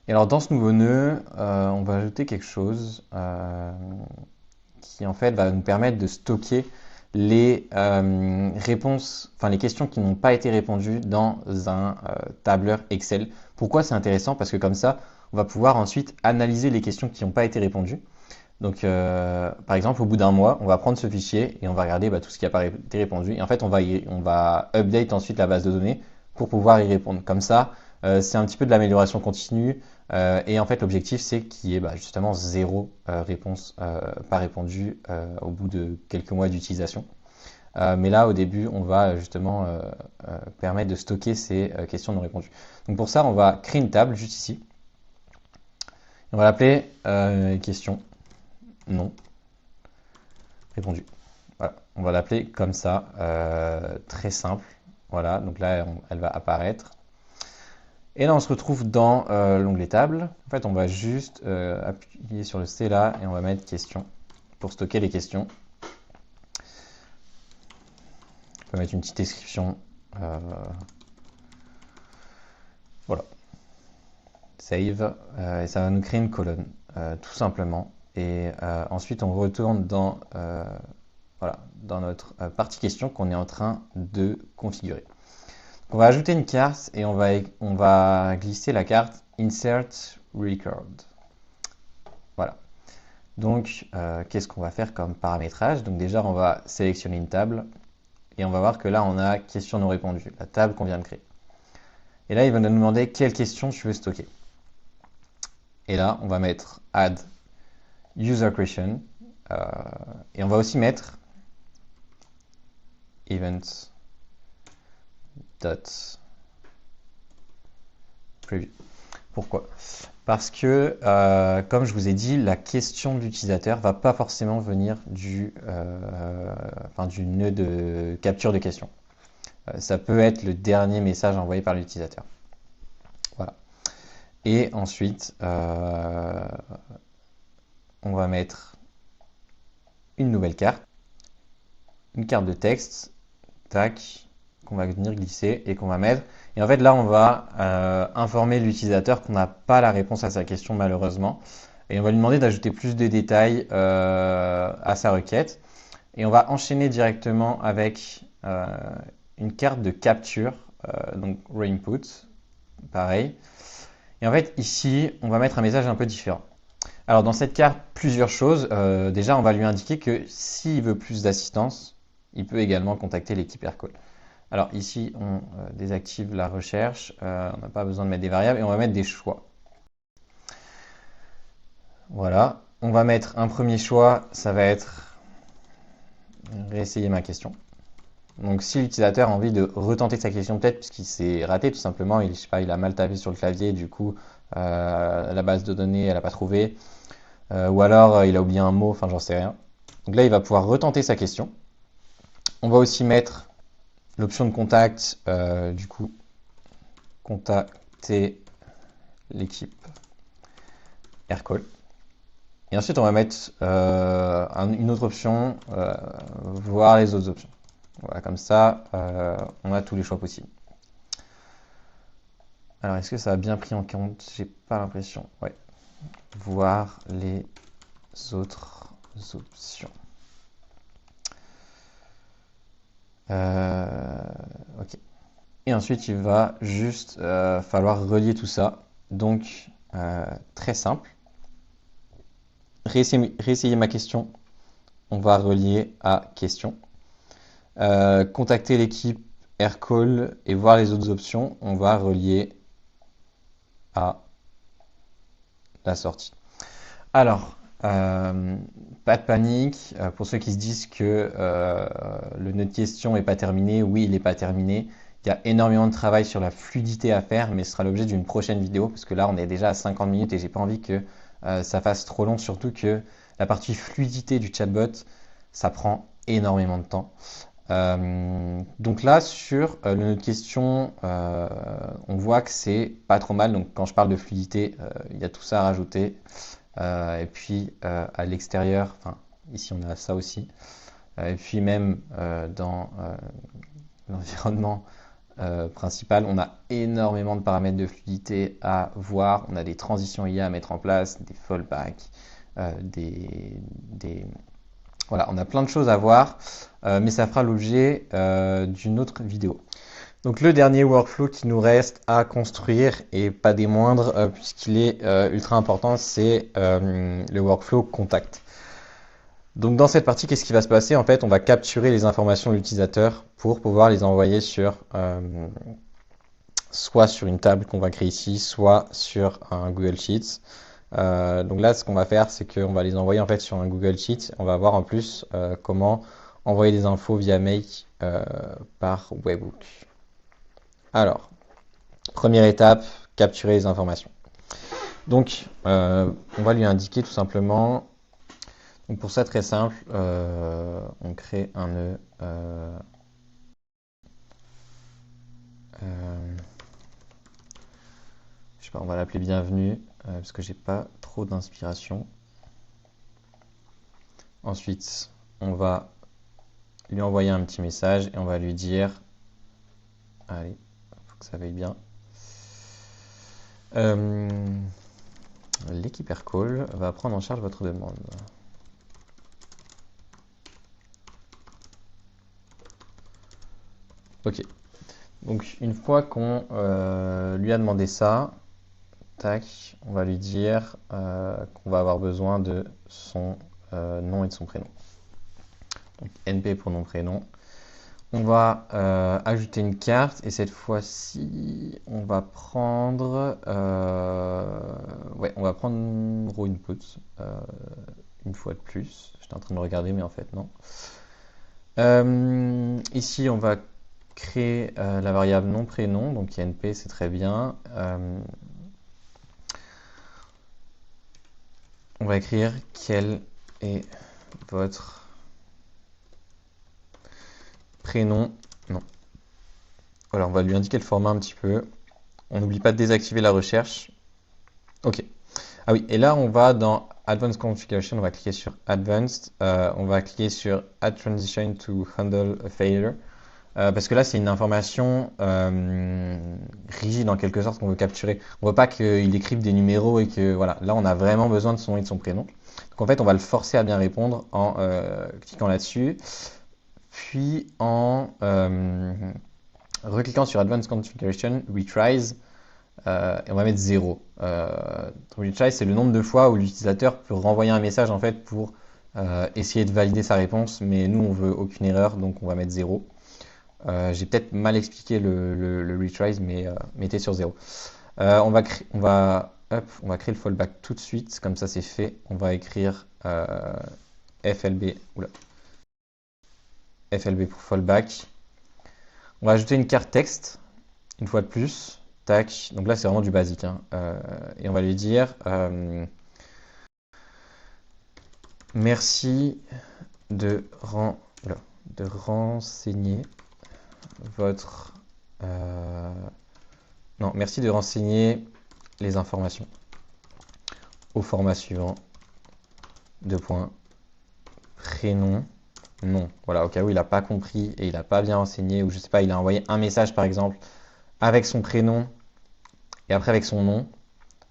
Et alors, dans ce nouveau nœud, on va ajouter quelque chose qui en fait va nous permettre de stocker les réponses, enfin les questions qui n'ont pas été répondues dans un tableur Excel. Pourquoi c'est intéressant? Parce que comme ça, on va pouvoir ensuite analyser les questions qui n'ont pas été répondues. Donc, par exemple, au bout d'un mois, on va prendre ce fichier et on va regarder tout ce qui n'a pas été répondu. Et en fait, on va update ensuite la base de données pour pouvoir y répondre. Comme ça, c'est un petit peu de l'amélioration continue. Et en fait, l'objectif, c'est qu'il y ait justement 0 réponse pas répondue au bout de quelques mois d'utilisation. Mais là, au début, on va justement permettre de stocker ces questions non répondues. Donc pour ça, on va créer une table juste ici. On va l'appeler question non répondu. Voilà, on va l'appeler comme ça, très simple. Voilà, donc là, elle va apparaître. Et là, on se retrouve dans l'onglet table. En fait, on va juste appuyer sur le C là et on va mettre question pour stocker les questions. On peut mettre une petite description. Voilà. Save. Et ça va nous créer une colonne, tout simplement. Et ensuite, on retourne dans, voilà, dans notre partie question qu'on est en train de configurer. On va ajouter une carte et on va glisser la carte Insert Record. Voilà. Donc, qu'est-ce qu'on va faire comme paramétrage? Donc déjà, on va sélectionner une table et on va voir que là, on a question non répondue, la table qu'on vient de créer. Et là, il va nous demander quelle question tu veux stocker. Et là, on va mettre Add User Question et on va aussi mettre Events preview. Pourquoi? Parce que, comme je vous ai dit, la question de l'utilisateur va pas forcément venir du nœud de capture de question. Ça peut être le dernier message envoyé par l'utilisateur. Voilà. Et ensuite, on va mettre une nouvelle carte, une carte de texte, tac, qu'on va venir glisser et qu'on va mettre. Et en fait, là, on va informer l'utilisateur qu'on n'a pas la réponse à sa question, malheureusement. Et on va lui demander d'ajouter plus de détails à sa requête. Et on va enchaîner directement avec une carte de capture, donc reinput, pareil. Et en fait, ici, on va mettre un message un peu différent. Alors, dans cette carte, plusieurs choses. Déjà, on va lui indiquer que s'il veut plus d'assistance, il peut également contacter l'équipe Aircall. Alors ici, on désactive la recherche, on n'a pas besoin de mettre des variables et on va mettre des choix. Voilà, on va mettre un premier choix, ça va être réessayer ma question. Donc si l'utilisateur a envie de retenter sa question, peut-être puisqu'il s'est raté tout simplement, je sais pas, il a mal tapé sur le clavier, du coup la base de données elle n'a pas trouvé, ou alors il a oublié un mot, enfin j'en sais rien. Donc là il va pouvoir retenter sa question. On va aussi mettre l'option de contact, du coup, contacter l'équipe Aircall. Et ensuite, on va mettre une autre option, voir les autres options. Voilà, comme ça, on a tous les choix possibles. Alors, est-ce que ça a bien pris en compte? J'ai pas l'impression. Ouais. Voir les autres options. Ok. Et ensuite, il va juste falloir relier tout ça. Donc, très simple. Réessayer ma question. On va relier à question. Contacter l'équipe Aircall et voir les autres options. On va relier à la sortie. Alors, pas de panique. Pour ceux qui se disent que le nœud de question n'est pas terminé, oui, il n'est pas terminé. Il y a énormément de travail sur la fluidité à faire, mais ce sera l'objet d'une prochaine vidéo, parce que là, on est déjà à 50 minutes et j'ai pas envie que ça fasse trop long, surtout que la partie fluidité du chatbot, ça prend énormément de temps. Donc là, sur le nœud de question, on voit que c'est pas trop mal. Donc quand je parle de fluidité, il y a tout ça à rajouter. Et puis à l'extérieur, enfin ici on a ça aussi. Et puis même dans l'environnement principal, on a énormément de paramètres de fluidité à voir. On a des transitions IA à mettre en place, des fallbacks, voilà, on a plein de choses à voir, mais ça fera l'objet d'une autre vidéo. Donc le dernier workflow qui nous reste à construire, et pas des moindres, puisqu'il est ultra important, c'est le workflow contact. Donc dans cette partie, qu'est-ce qui va se passer? En fait, on va capturer les informations de l'utilisateur pour pouvoir les envoyer sur soit sur une table qu'on va créer ici, soit sur un Google Sheets. Donc là, ce qu'on va faire, c'est qu'on va les envoyer en fait sur un Google Sheet. On va voir en plus comment envoyer des infos via Make par Webhook. Alors, première étape, capturer les informations. Donc, on va lui indiquer tout simplement. Donc pour ça, très simple, on crée un nœud. Je sais pas, on va l'appeler bienvenue parce que j'ai pas trop d'inspiration. Ensuite, on va lui envoyer un petit message et on va lui dire, allez, faut que ça aille bien. L'équipe Aircall va prendre en charge votre demande. Ok. Donc une fois qu'on lui a demandé ça, tac, on va lui dire qu'on va avoir besoin de son nom et de son prénom. Donc NP pour nom prénom. On va ajouter une carte et cette fois-ci, on va prendre raw input une fois de plus. J'étais en train de regarder, mais en fait non. Ici, on va créer la variable nom prénom, donc INP, c'est très bien. On va écrire quel est votre prénom. Non. Voilà, on va lui indiquer le format un petit peu. On n'oublie pas de désactiver la recherche. Ok. Ah oui, et là on va dans Advanced Configuration, on va cliquer sur Advanced, on va cliquer sur Add Transition to Handle a Failure, parce que là c'est une information rigide en quelque sorte qu'on veut capturer. On ne veut pas qu'il écrive des numéros et que voilà, là on a vraiment besoin de son nom et de son prénom. Donc en fait on va le forcer à bien répondre en cliquant là-dessus, puis en recliquant sur Advanced Configuration, Retries, et on va mettre 0. Retry, c'est le nombre de fois où l'utilisateur peut renvoyer un message en fait pour essayer de valider sa réponse, mais nous on veut aucune erreur, donc on va mettre 0. J'ai peut-être mal expliqué le retries, mais mettez sur 0. On va créer le fallback tout de suite, comme ça c'est fait. On va écrire FLB pour fallback. On va ajouter une carte texte, une fois de plus. Tac, donc là c'est vraiment du basique, hein. Et on va lui dire merci de renseigner votre non, merci de renseigner les informations au format suivant. Prénom, nom. Voilà, au cas où il n'a pas compris et il n'a pas bien renseigné, ou je sais pas, il a envoyé un message par exemple avec son prénom et après avec son nom.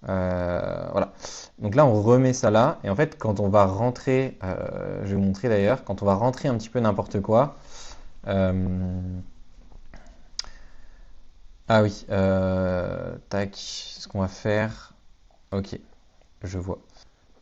Voilà. Donc là, on remet ça là. Et en fait, quand on va rentrer, je vais vous montrer d'ailleurs, quand on va rentrer un petit peu n'importe quoi, Euh, Ah oui, tac, ce qu'on va faire. Ok, je vois.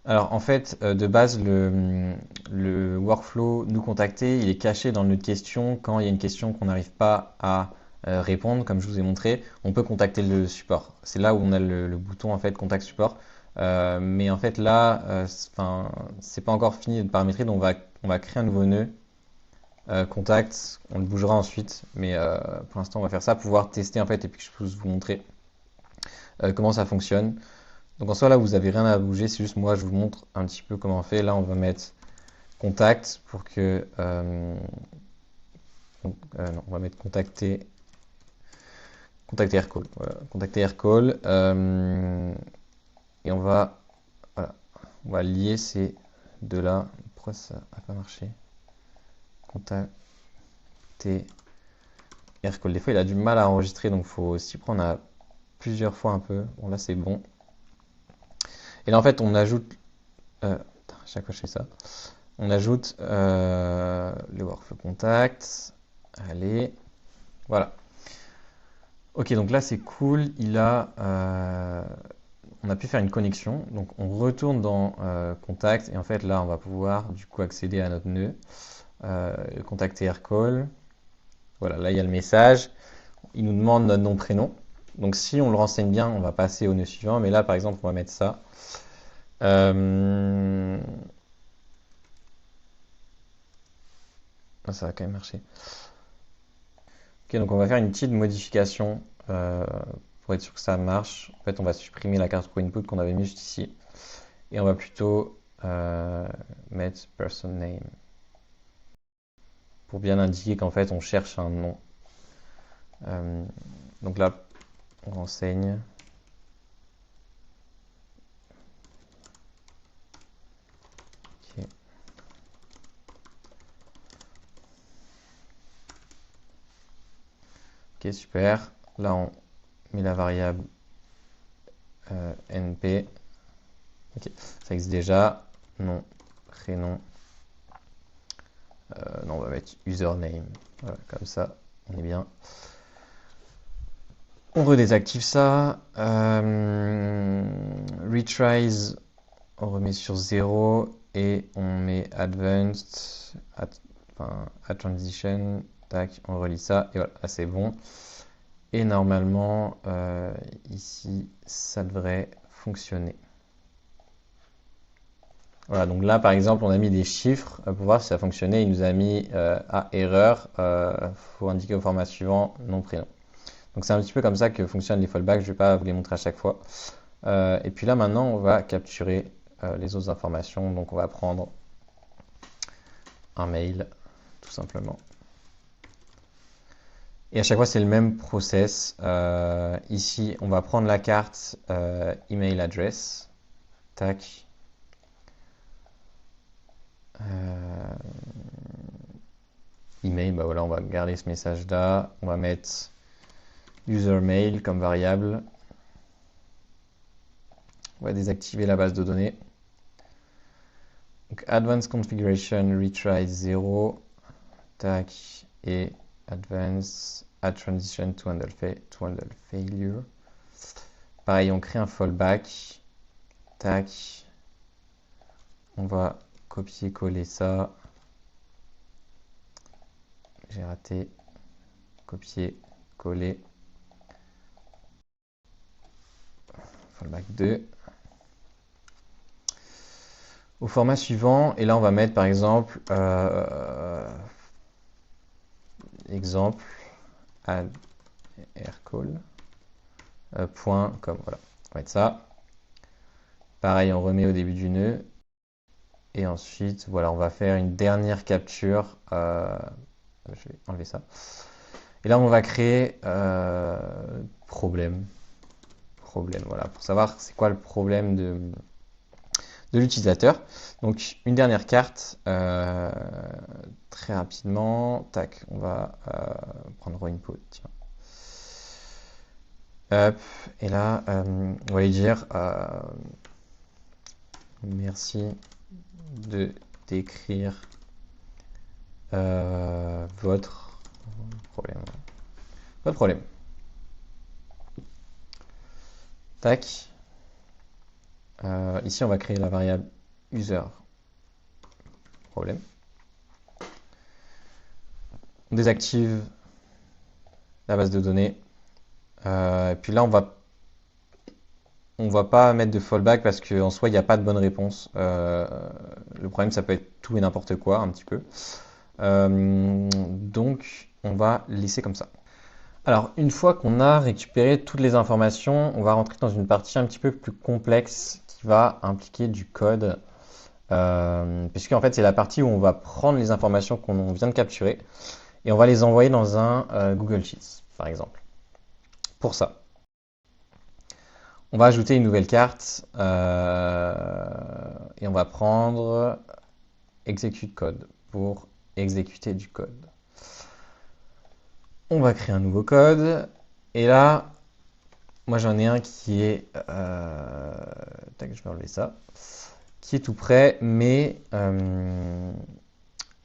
Alors en fait, de base, le workflow nous contacter, il est caché dans notre question. Quand il y a une question qu'on n'arrive pas à répondre, comme je vous ai montré, on peut contacter le support. C'est là où on a le bouton en fait contact support. Mais en fait là, enfin, c'est pas encore fini de paramétrer, donc on va créer un nouveau nœud contact. On le bougera ensuite, mais pour l'instant on va faire ça, pour pouvoir tester en fait et puis que je puisse vous montrer comment ça fonctionne. Donc en soi là vous avez rien à bouger, c'est juste moi je vous montre un petit peu comment on fait. Là on va mettre contact pour que non, on va mettre contacter aircall. Voilà, contacter aircall et voilà, on va lier ces deux là. Pourquoi ça n'a pas marché? Contacter aircall. Des fois il a du mal à enregistrer donc faut s'y prendre à plusieurs fois un peu. Bon là c'est bon. Et là en fait on ajoute à chaque fois je fais ça. On ajoute le workflow contact. Allez, voilà. Ok, donc là c'est cool. On a pu faire une connexion. Donc on retourne dans contact et en fait là on va pouvoir du coup accéder à notre nœud. Contacter aircall. Voilà, là il y a le message. Il nous demande notre nom prénom. Donc si on le renseigne bien, on va passer au nœud suivant. Mais là par exemple on va mettre ça. Ça va quand même marcher. Ok, donc on va faire une petite modification pour être sûr que ça marche. En fait, on va supprimer la carte pro input qu'on avait mis juste ici. Et on va plutôt mettre person name. Pour bien indiquer qu'en fait, on cherche un nom. Donc là, on renseigne. Ok. Ok, super. Là, on met la variable np. Ok, ça existe déjà. Nom, prénom. Non, on va mettre username. Voilà, comme ça, on est bien. On redésactive ça. Retries, on remet sur 0 et on met advanced, at transition. Tac, on relie ça et voilà, là c'est bon. Et normalement, ici, ça devrait fonctionner. Voilà, donc là par exemple, on a mis des chiffres pour voir si ça fonctionnait. Il nous a mis erreur, faut indiquer au format suivant nom prénom. Donc c'est un petit peu comme ça que fonctionnent les fallbacks, je ne vais pas vous les montrer à chaque fois. Et puis là maintenant on va capturer les autres informations, donc on va prendre un mail tout simplement. Et à chaque fois c'est le même process. Ici on va prendre la carte email address, tac. Email, bah voilà, on va garder ce message là, on va mettre user mail comme variable. On va désactiver la base de données. Donc advanced configuration retry 0, tac, et advanced add transition to handle failure. Pareil, on crée un fallback, tac. On va copier-coller ça. J'ai raté. Copier-coller. Fallback 2. Au format suivant, et là on va mettre par exemple exemple add aircall point comme voilà, on va mettre ça. Pareil, on remet au début du nœud et ensuite voilà, on va faire une dernière capture. Je vais enlever ça. Et là on va créer problème, voilà, pour savoir c'est quoi le problème de l'utilisateur. Donc une dernière carte, très rapidement, tac, on va prendre raw input, tiens. Hop, et là, on va lui dire merci de décrire votre problème. Pas de problème. Tac. Ici, on va créer la variable user. Problème. On désactive la base de données. Et puis là, on va pas mettre de fallback parce qu'en soi, il n'y a pas de bonne réponse. Le problème, ça peut être tout et n'importe quoi, un petit peu. Donc, on va laisser comme ça. Alors, une fois qu'on a récupéré toutes les informations, on va rentrer dans une partie un petit peu plus complexe qui va impliquer du code. Puisque en fait, c'est la partie où on va prendre les informations qu'on vient de capturer et on va les envoyer dans un Google Sheets, par exemple. Pour ça, on va ajouter une nouvelle carte et on va prendre execute code pour exécuter du code. On va créer un nouveau code et là, moi j'en ai un qui est, tac, je vais enlever ça, qui est tout prêt, mais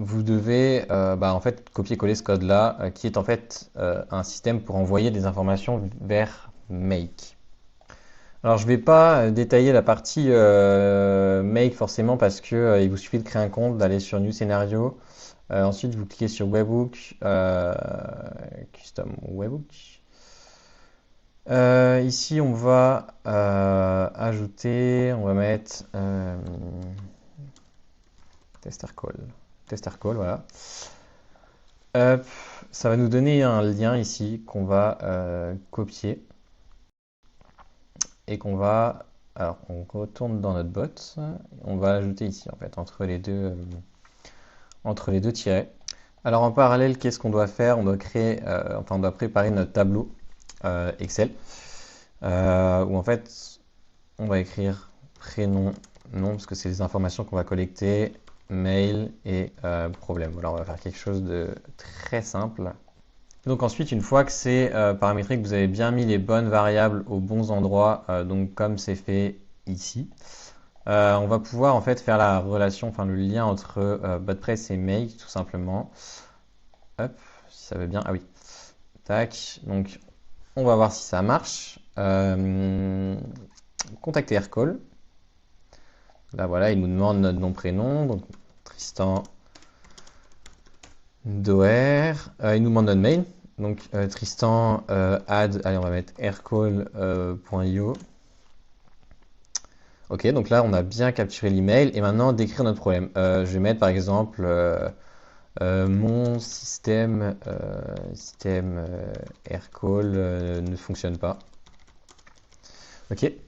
vous devez en fait copier-coller ce code-là, qui est en fait un système pour envoyer des informations vers Make. Alors je ne vais pas détailler la partie Make forcément parce que il vous suffit de créer un compte, d'aller sur New Scenario, ensuite vous cliquez sur Webhook, Custom Webhook. Ici on va ajouter, on va mettre tester call, voilà. Hop, ça va nous donner un lien ici qu'on va copier et qu'on va, alors on retourne dans notre bot, on va ajouter ici en fait entre les deux tirets. Alors en parallèle, qu'est-ce qu'on doit faire? On doit créer, on doit préparer notre tableau Excel où en fait on va écrire prénom, nom parce que c'est les informations qu'on va collecter, mail et problème. Voilà, on va faire quelque chose de très simple. Donc ensuite, une fois que c'est paramétré, que vous avez bien mis les bonnes variables aux bons endroits, donc comme c'est fait ici, on va pouvoir en fait faire la relation, enfin le lien entre BotPress et Make tout simplement. Hop, si ça veut bien. Ah oui. Tac. Donc on va voir si ça marche. Contacter Aircall. Là voilà, il nous demande notre nom prénom, donc Tristan Doer. Il nous demande notre mail. Donc Tristan add, allez on va mettre aircall.io. Ok, donc là on a bien capturé l'email et maintenant décrire notre problème. Je vais mettre par exemple mon système aircall ne fonctionne pas. Ok, et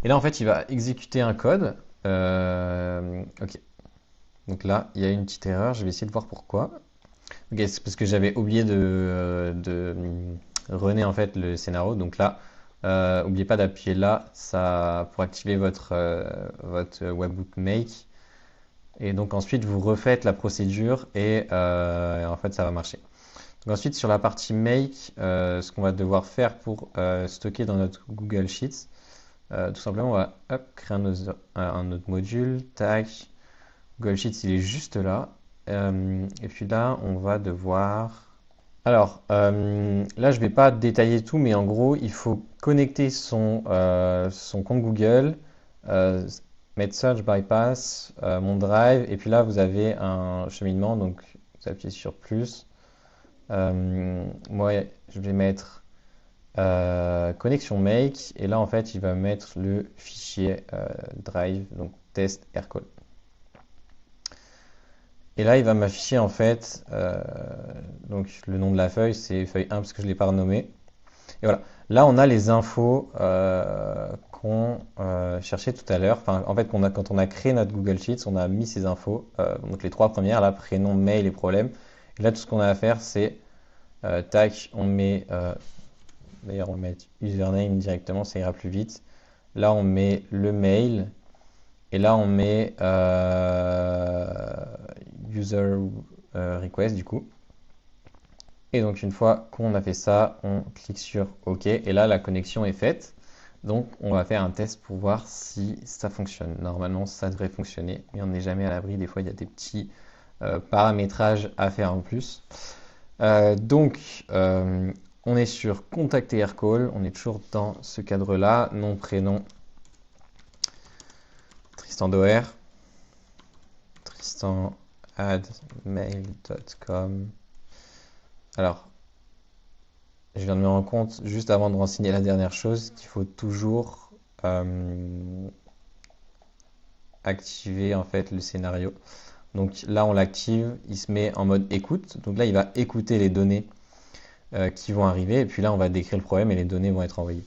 là en fait il va exécuter un code. Ok, donc là il y a une petite erreur, je vais essayer de voir pourquoi. Ok, c'est parce que j'avais oublié de runner en fait le scénario. Donc là, n'oubliez pas d'appuyer là ça, pour activer votre Webhook Make. Et donc ensuite, vous refaites la procédure et en fait, ça va marcher. Donc ensuite, sur la partie Make, ce qu'on va devoir faire pour stocker dans notre Google Sheets, tout simplement, on va créer un autre module. Tac. Google Sheets, il est juste là. Et puis là, on va devoir... Alors, là, je ne vais pas détailler tout, mais en gros, il faut connecter son compte Google, mettre Search Bypass, mon Drive, et puis là, vous avez un cheminement, donc vous appuyez sur plus. Moi, je vais mettre connexion Make, et là, en fait, il va mettre le fichier Drive, donc test aircall. Et là, il va m'afficher en fait donc le nom de la feuille, c'est feuille 1 parce que je ne l'ai pas renommé. Et voilà, là on a les infos qu'on cherchait tout à l'heure. Enfin, en fait, quand on a créé notre Google Sheets, on a mis ces infos, donc les trois premières, là, prénom, mail et problème. Et là, tout ce qu'on a à faire, c'est tac, on met, d'ailleurs, on va mettre username directement, ça ira plus vite. Là, on met le mail. Et là, on met user request du coup. Et donc, une fois qu'on a fait ça, on clique sur OK. Et là, la connexion est faite. Donc, on va faire un test pour voir si ça fonctionne. Normalement, ça devrait fonctionner, mais on n'est jamais à l'abri. Des fois, il y a des petits paramétrages à faire en plus. On est sur contact et aircall, on est toujours dans ce cadre-là, nom, prénom, Tristan Doher, tristan@mail.com. Alors, je viens de me rendre compte, juste avant de renseigner la dernière chose, qu'il faut toujours activer en fait le scénario. Donc là, on l'active, il se met en mode écoute. Donc là, il va écouter les données qui vont arriver. Et puis là, on va décrire le problème et les données vont être envoyées.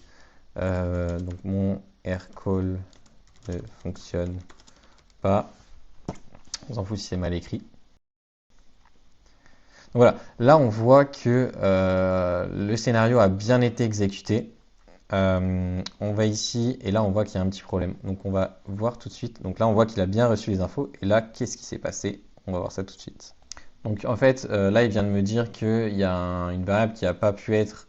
Donc mon aircall ne fonctionne pas. On s'en fout si c'est mal écrit. Donc voilà, là on voit que le scénario a bien été exécuté. On va ici et là on voit qu'il y a un petit problème. Donc on va voir tout de suite. Donc là on voit qu'il a bien reçu les infos. Et là, qu'est-ce qui s'est passé? On va voir ça tout de suite. Donc en fait, là il vient de me dire qu'il y a une variable qui n'a pas pu être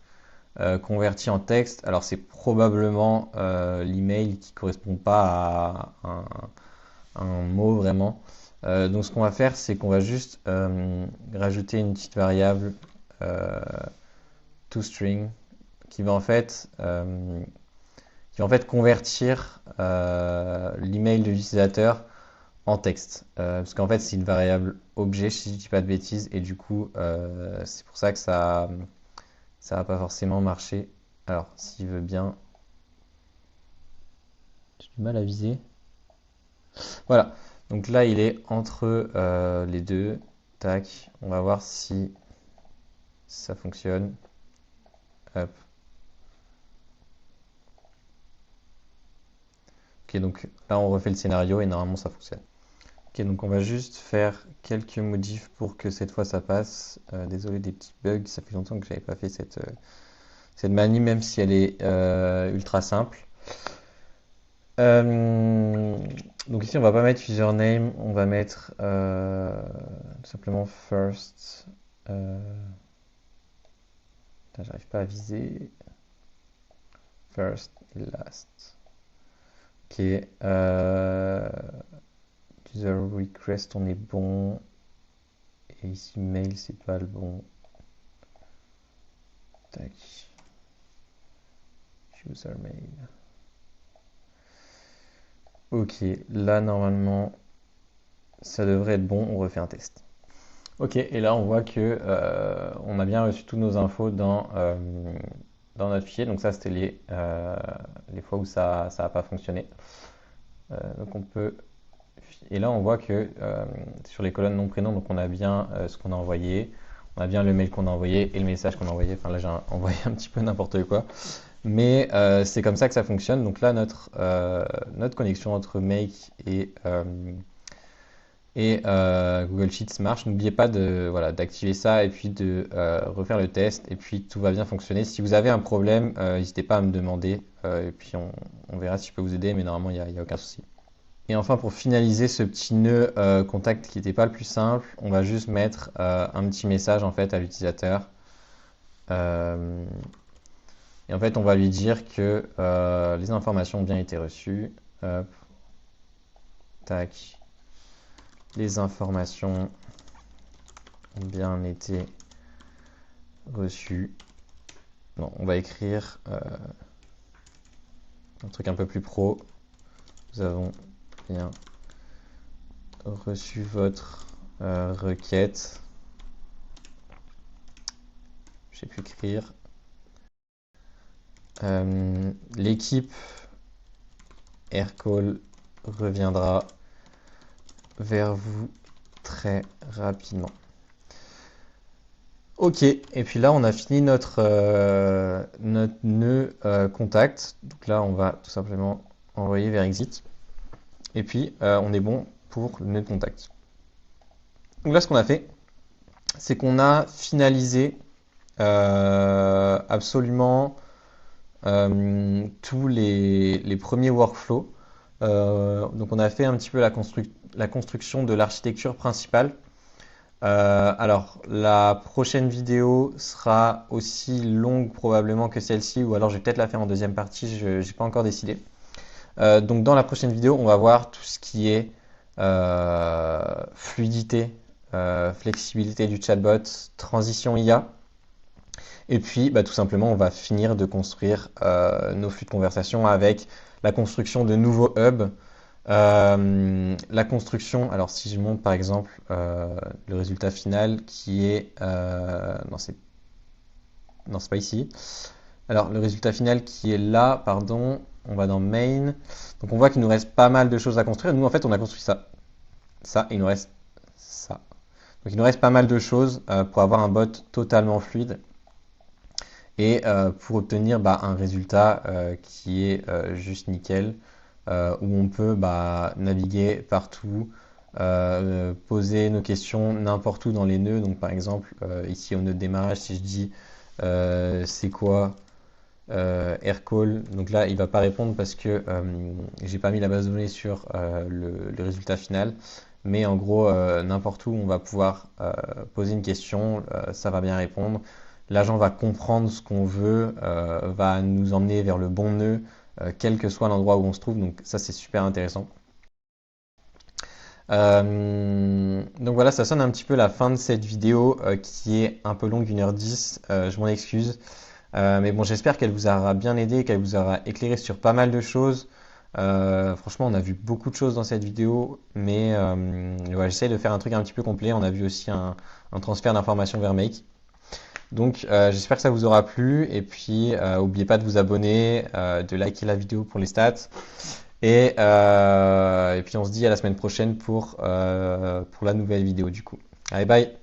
convertie en texte. Alors c'est probablement l'email qui ne correspond pas à un mot vraiment. Donc ce qu'on va faire, c'est qu'on va juste rajouter une petite variable toString qui va en fait convertir l'email de l'utilisateur en texte. Parce qu'en fait, c'est une variable objet, si je ne dis pas de bêtises, et du coup, c'est pour ça que ça va pas forcément marcher. Alors, s'il veut bien... J'ai du mal à viser. Voilà. Donc là, il est entre les deux. Tac. On va voir si ça fonctionne. Hop. Ok, donc là, on refait le scénario et normalement, ça fonctionne. Ok, donc on va juste faire quelques modifs pour que cette fois ça passe. Désolé des petits bugs, ça fait longtemps que j'avais pas fait cette manie, même si elle est ultra simple. Donc ici on va pas mettre username, on va mettre tout simplement first. J'arrive pas à viser. First et last. Ok. User request, on est bon. Et ici, mail, c'est pas le bon. Tac. User mail. Ok, là, normalement, ça devrait être bon. On refait un test. Ok, et là, on voit que on a bien reçu toutes nos infos dans notre fichier. Donc ça, c'était les fois où ça n'a pas fonctionné. Donc on peut... Et là, on voit que sur les colonnes nom prénom, donc on a bien ce qu'on a envoyé, on a bien le mail qu'on a envoyé et le message qu'on a envoyé. Enfin là, j'ai envoyé un petit peu n'importe quoi, mais c'est comme ça que ça fonctionne. Donc là, notre connexion entre Make et Google Sheets marche. N'oubliez pas d'activer ça et puis de refaire le test et puis tout va bien fonctionner. Si vous avez un problème, n'hésitez pas à me demander et puis on verra si je peux vous aider, mais normalement, il n'y a aucun souci. Et enfin, pour finaliser ce petit nœud contact qui n'était pas le plus simple, on va juste mettre un petit message en fait à l'utilisateur. Et en fait, on va lui dire que les informations ont bien été reçues. Hop. Tac. Les informations ont bien été reçues. Non, on va écrire un truc un peu plus pro. Nous avons bien reçu votre requête. Je sais plus écrire. L'équipe Aircall reviendra vers vous très rapidement. Ok, et puis là on a fini notre nœud contact. Donc là on va tout simplement envoyer vers exit. Et puis, on est bon pour le nœud de contact. Donc là, ce qu'on a fait, c'est qu'on a finalisé absolument tous les premiers workflows. Donc, on a fait un petit peu la construction de l'architecture principale. Alors, la prochaine vidéo sera aussi longue probablement que celle-ci, ou alors je vais peut-être la faire en deuxième partie, je n'ai pas encore décidé. Donc dans la prochaine vidéo, on va voir tout ce qui est fluidité flexibilité du chatbot, transition IA. Et puis, bah, tout simplement, on va finir de construire nos flux de conversation avec la construction de nouveaux hubs. La construction, alors si je montre par exemple le résultat final qui est, non, c'est pas ici. Alors le résultat final qui est là, pardon, on va dans Main. Donc on voit qu'il nous reste pas mal de choses à construire. Nous en fait on a construit ça, il nous reste ça. Donc il nous reste pas mal de choses pour avoir un bot totalement fluide et pour obtenir un résultat qui est juste nickel, où on peut naviguer partout, poser nos questions n'importe où dans les nœuds. Donc par exemple ici au nœud de démarrage, si je dis c'est quoi Aircall, donc là il va pas répondre parce que j'ai pas mis la base de données sur le résultat final, mais en gros n'importe où on va pouvoir poser une question, ça va bien répondre. L'agent va comprendre ce qu'on veut, va nous emmener vers le bon nœud, quel que soit l'endroit où on se trouve, donc ça c'est super intéressant. Donc voilà, ça sonne un petit peu la fin de cette vidéo qui est un peu longue, 1h10, je m'en excuse. Mais bon, j'espère qu'elle vous aura bien aidé, qu'elle vous aura éclairé sur pas mal de choses. Franchement, on a vu beaucoup de choses dans cette vidéo, mais voilà, j'essaie de faire un truc un petit peu complet. On a vu aussi un transfert d'informations vers Make. Donc j'espère que ça vous aura plu, et puis n'oubliez pas de vous abonner, de liker la vidéo pour les stats, et puis on se dit à la semaine prochaine pour la nouvelle vidéo du coup. Allez, bye!